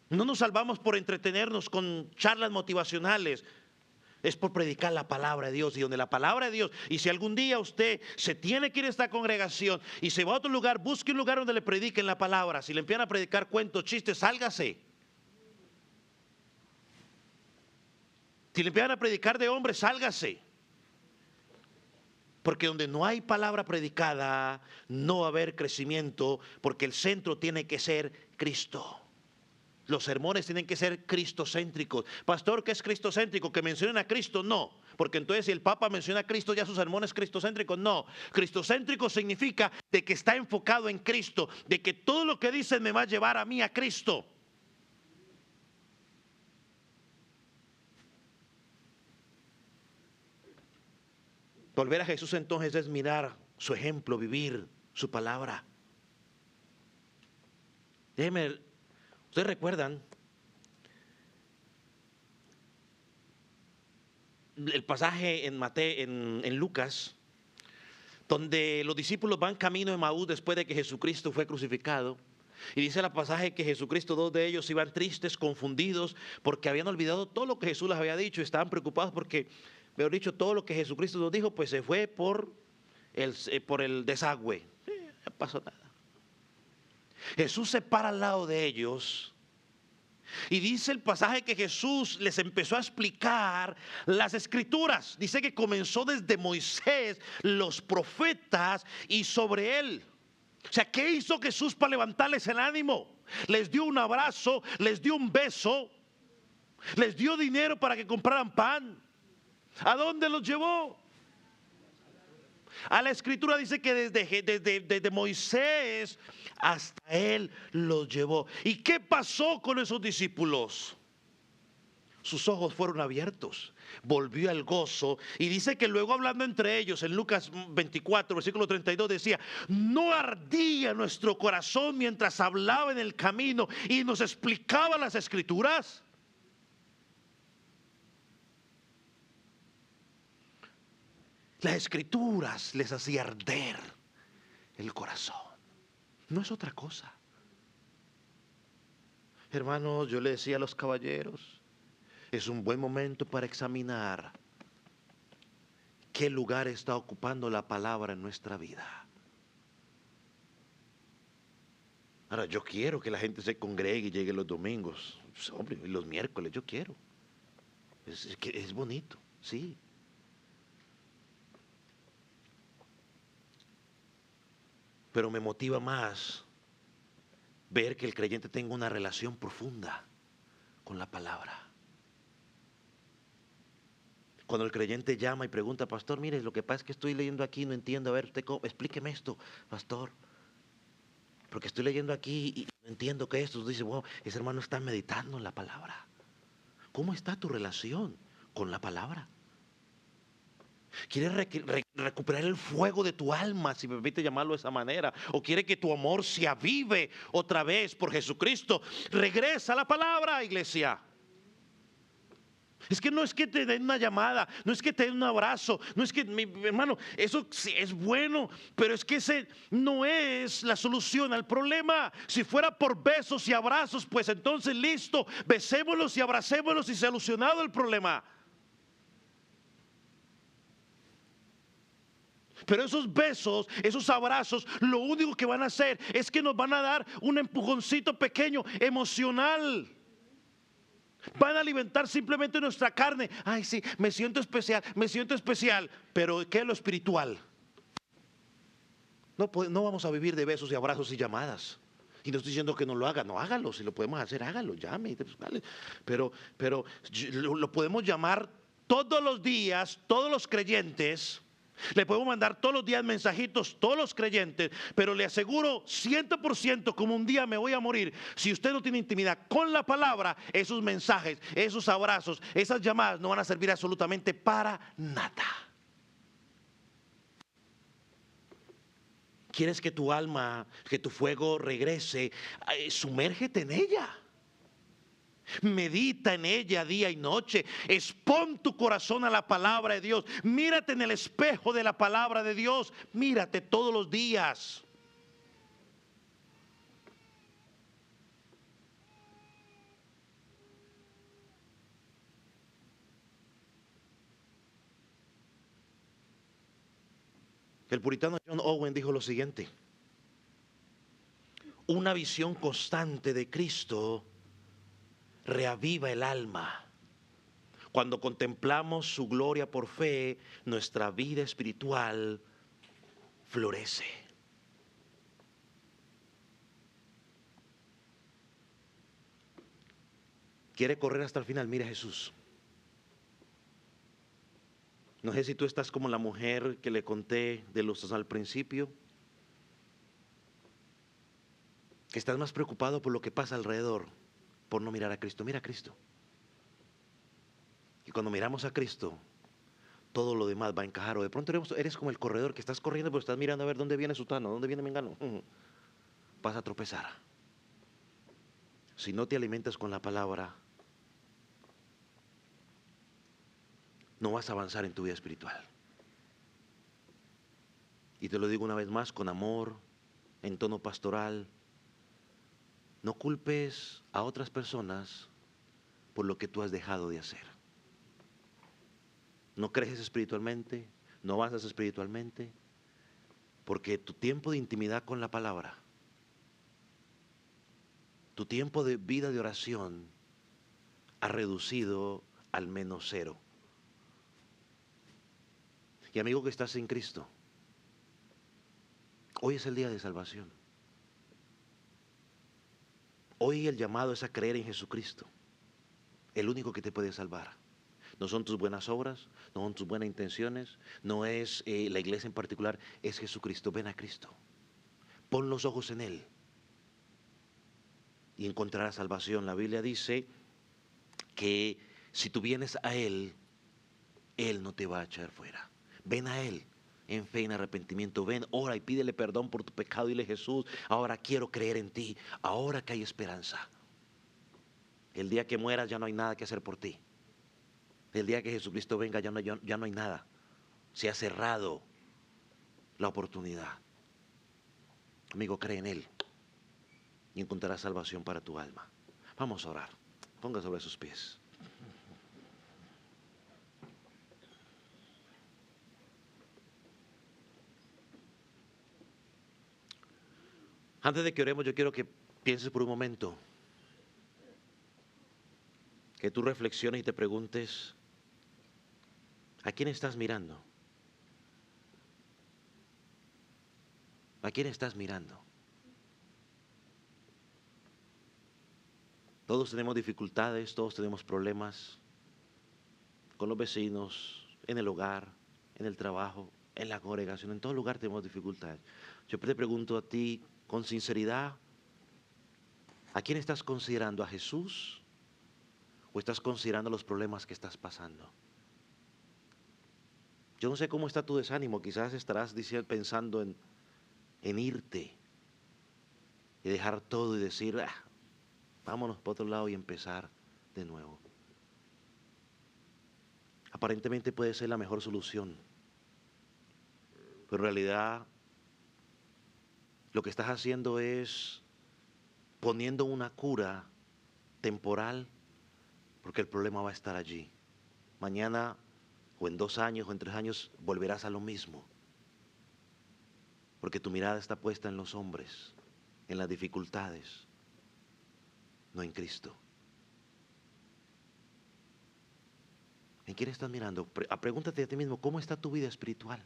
No nos salvamos por entretenernos con charlas motivacionales. Es por predicar la palabra de Dios. Y donde la palabra de Dios, y si algún día usted se tiene que ir a esta congregación y se va a otro lugar, busque un lugar donde le prediquen la palabra. Si le empiezan a predicar cuentos, chistes, sálgase. Si le empiezan a predicar de hombres, sálgase. Porque donde no hay palabra predicada, no va a haber crecimiento, porque el centro tiene que ser Cristo. Los sermones tienen que ser cristocéntricos. Pastor, ¿qué es cristocéntrico? ¿Que mencionen a Cristo? No. Porque entonces si el Papa menciona a Cristo, ya su sermón es cristocéntrico. No. Cristocéntrico significa de que está enfocado en Cristo, de que todo lo que dicen me va a llevar a mí a Cristo. Volver a Jesús entonces es mirar su ejemplo, vivir su palabra. Déjenme, ustedes recuerdan el pasaje en Lucas, donde los discípulos van camino de Emaús después de que Jesucristo fue crucificado. Y dice el pasaje que Jesucristo, 2 de ellos iban tristes, confundidos, porque habían olvidado todo lo que Jesús les había dicho. Estaban preocupados porque, mejor dicho, todo lo que Jesucristo nos dijo, pues se fue por el desagüe. No pasó nada. Jesús se para al lado de ellos y dice el pasaje que Jesús les empezó a explicar las escrituras. Dice que comenzó desde Moisés, los profetas y sobre él. O sea, ¿qué hizo Jesús para levantarles el ánimo? Les dio un abrazo, les dio un beso, les dio dinero para que compraran pan. ¿A dónde los llevó? A la escritura dice que desde Moisés hasta él los llevó. ¿Y qué pasó con esos discípulos? Sus ojos fueron abiertos, volvió al gozo y dice que luego hablando entre ellos en Lucas 24 versículo 32 decía: no ardía nuestro corazón mientras hablaba en el camino y nos explicaba las escrituras. Las escrituras les hacía arder el corazón. No es otra cosa. Hermanos, yo le decía a los caballeros, es un buen momento para examinar qué lugar está ocupando la palabra en nuestra vida. Ahora, yo quiero que la gente se congregue y llegue los domingos, pues, hombre, y los miércoles, yo quiero. Es bonito, sí. Pero me motiva más ver que el creyente tenga una relación profunda con la palabra. Cuando el creyente llama y pregunta: pastor, mire, lo que pasa es que estoy leyendo aquí, no entiendo, a ver, explíqueme esto, pastor, porque estoy leyendo aquí y no entiendo qué es esto. Dice: wow, ese hermano está meditando en la palabra. ¿Cómo está tu relación con la palabra? ¿Quieres recuperar el fuego de tu alma, si me permite llamarlo de esa manera? ¿O quiere que tu amor se avive otra vez por Jesucristo? Regresa a la palabra, iglesia. Es que no es que te den una llamada, no es que te den un abrazo, no es que, mi hermano, eso sí es bueno, pero es que ese no es la solución al problema. Si fuera por besos y abrazos, pues entonces listo, besémonos y abracémonos y solucionado el problema. Pero esos besos, esos abrazos, lo único que van a hacer es que nos van a dar un empujoncito pequeño, emocional. Van a alimentar simplemente nuestra carne. Ay, sí, me siento especial, me siento especial. Pero ¿qué es lo espiritual? No vamos a vivir de besos y abrazos y llamadas. Y no estoy diciendo que no lo haga, no hágalo. Si lo podemos hacer, hágalo, llame. Pero lo podemos llamar todos los días, todos los creyentes. Le podemos mandar todos los días mensajitos, todos los creyentes, pero le aseguro 100% como un día me voy a morir. Si usted no tiene intimidad con la palabra, esos mensajes, esos abrazos, esas llamadas no van a servir absolutamente para nada. ¿Quieres que tu alma, que tu fuego regrese? Sumérgete en ella. Medita en ella día y noche. Expon tu corazón a la palabra de Dios. Mírate en el espejo de la palabra de Dios. Mírate todos los días. El puritano John Owen dijo lo siguiente: una visión constante de Cristo reaviva el alma. Cuando contemplamos su gloria por fe, nuestra vida espiritual florece. ¿Quiere correr hasta el final? Mira a Jesús. No sé si tú estás como la mujer que le conté de los al principio, que estás más preocupado por lo que pasa alrededor, por no mirar a Cristo. Mira a Cristo. Y cuando miramos a Cristo, todo lo demás va a encajar. O de pronto eres como el corredor que estás corriendo, pero estás mirando a ver dónde viene Sutano, dónde viene Mengano. Vas a tropezar. Si no te alimentas con la palabra, no vas a avanzar en tu vida espiritual. Y te lo digo una vez más, con amor, en tono pastoral. No culpes a otras personas por lo que tú has dejado de hacer. No creces espiritualmente, no avanzas espiritualmente, porque tu tiempo de intimidad con la palabra, tu tiempo de vida de oración ha reducido al menos cero. Y amigo que estás en Cristo, hoy es el día de salvación. Hoy el llamado es a creer en Jesucristo, el único que te puede salvar. No son tus buenas obras, no son tus buenas intenciones, no es la iglesia en particular, es Jesucristo. Ven a Cristo, pon los ojos en Él y encontrarás salvación. La Biblia dice que si tú vienes a Él, Él no te va a echar fuera. Ven a Él en fe y en arrepentimiento. Ven, ora y pídele perdón por tu pecado. Dile: Jesús, ahora quiero creer en ti, ahora que hay esperanza. El día que mueras ya no hay nada que hacer por ti. El día que Jesucristo venga ya no hay nada. Se ha cerrado la oportunidad. Amigo, cree en Él y encontrarás salvación para tu alma. Vamos a orar. Ponga sobre sus pies. Antes de que oremos, yo quiero que pienses por un momento, que tú reflexiones y te preguntes: ¿a quién estás mirando? ¿A quién estás mirando? Todos tenemos dificultades, todos tenemos problemas con los vecinos, en el hogar, en el trabajo, en la congregación, en todo lugar tenemos dificultades. Yo te pregunto a ti con sinceridad: ¿a quién estás considerando? ¿A Jesús ¿O estás considerando los problemas que estás pasando? Yo no sé cómo está tu desánimo. Quizás estarás pensando en irte y dejar todo y decir, vámonos para otro lado y empezar de nuevo. Aparentemente puede ser la mejor solución, pero en realidad lo que estás haciendo es poniendo una cura temporal, porque el problema va a estar allí. Mañana o en 2 años o en 3 años volverás a lo mismo, porque tu mirada está puesta en los hombres, en las dificultades, no en Cristo. ¿En quién estás mirando? Pregúntate a ti mismo, ¿cómo está tu vida espiritual?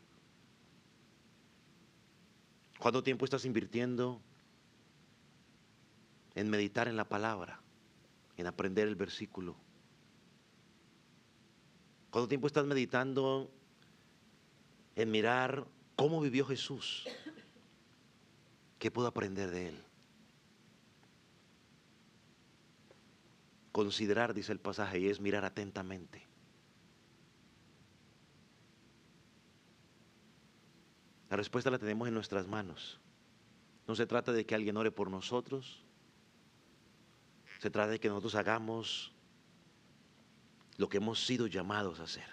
¿Cuánto tiempo estás invirtiendo en meditar en la palabra, en aprender el versículo? ¿Cuánto tiempo estás meditando en mirar cómo vivió Jesús? ¿Qué puedo aprender de él? Considerar, dice el pasaje, y es mirar atentamente. La respuesta la tenemos en nuestras manos. No se trata de que alguien ore por nosotros. Se trata de que nosotros hagamos lo que hemos sido llamados a hacer.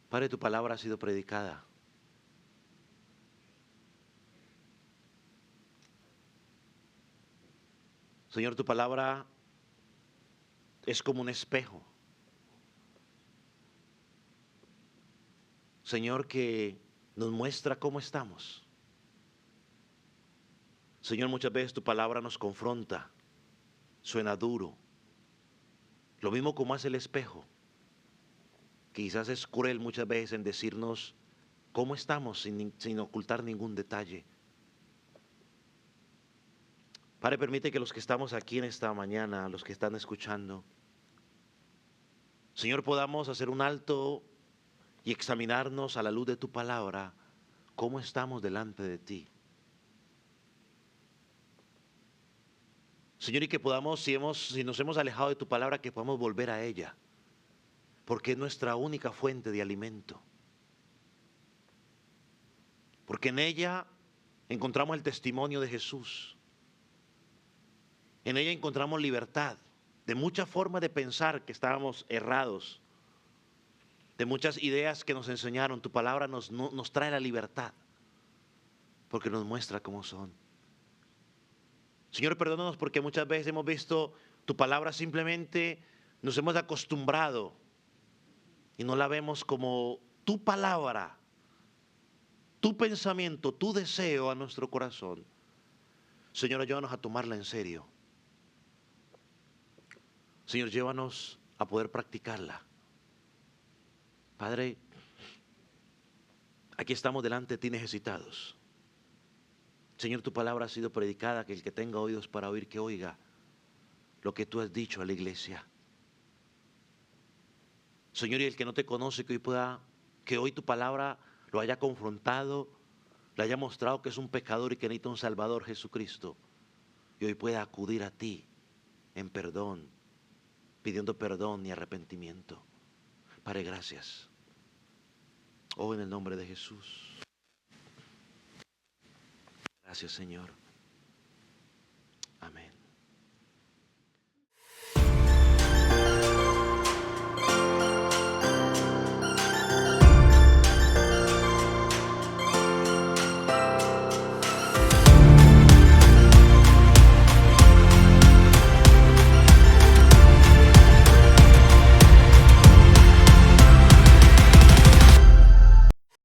Padre, tu palabra ha sido predicada. Señor, tu palabra es como un espejo. Señor, que nos muestra cómo estamos. Señor, muchas veces tu palabra nos confronta, suena duro. Lo mismo como hace el espejo. Quizás es cruel muchas veces en decirnos cómo estamos sin ocultar ningún detalle. Padre, permite que los que estamos aquí en esta mañana, los que están escuchando, Señor, podamos hacer un alto y examinarnos a la luz de tu palabra, cómo estamos delante de ti. Señor, y que podamos, si nos hemos alejado de tu palabra, que podamos volver a ella, porque es nuestra única fuente de alimento. Porque en ella encontramos el testimonio de Jesús. En ella encontramos libertad de muchas formas de pensar que estábamos errados, de muchas ideas que nos enseñaron. Tu palabra nos trae la libertad, porque nos muestra cómo son. Señor, perdónanos porque muchas veces hemos visto tu palabra, simplemente nos hemos acostumbrado y no la vemos como tu palabra, tu pensamiento, tu deseo a nuestro corazón. Señor, ayúdanos a tomarla en serio. Señor, llévanos a poder practicarla. Padre, aquí estamos delante de ti necesitados. Señor, tu palabra ha sido predicada, que el que tenga oídos para oír, que oiga lo que tú has dicho a la iglesia. Señor, y el que no te conoce, que hoy tu palabra lo haya confrontado, le haya mostrado que es un pecador y que necesita un Salvador, Jesucristo, y hoy pueda acudir a ti en perdón, pidiendo perdón y arrepentimiento. Padre, gracias. Oh, en el nombre de Jesús. Gracias, Señor.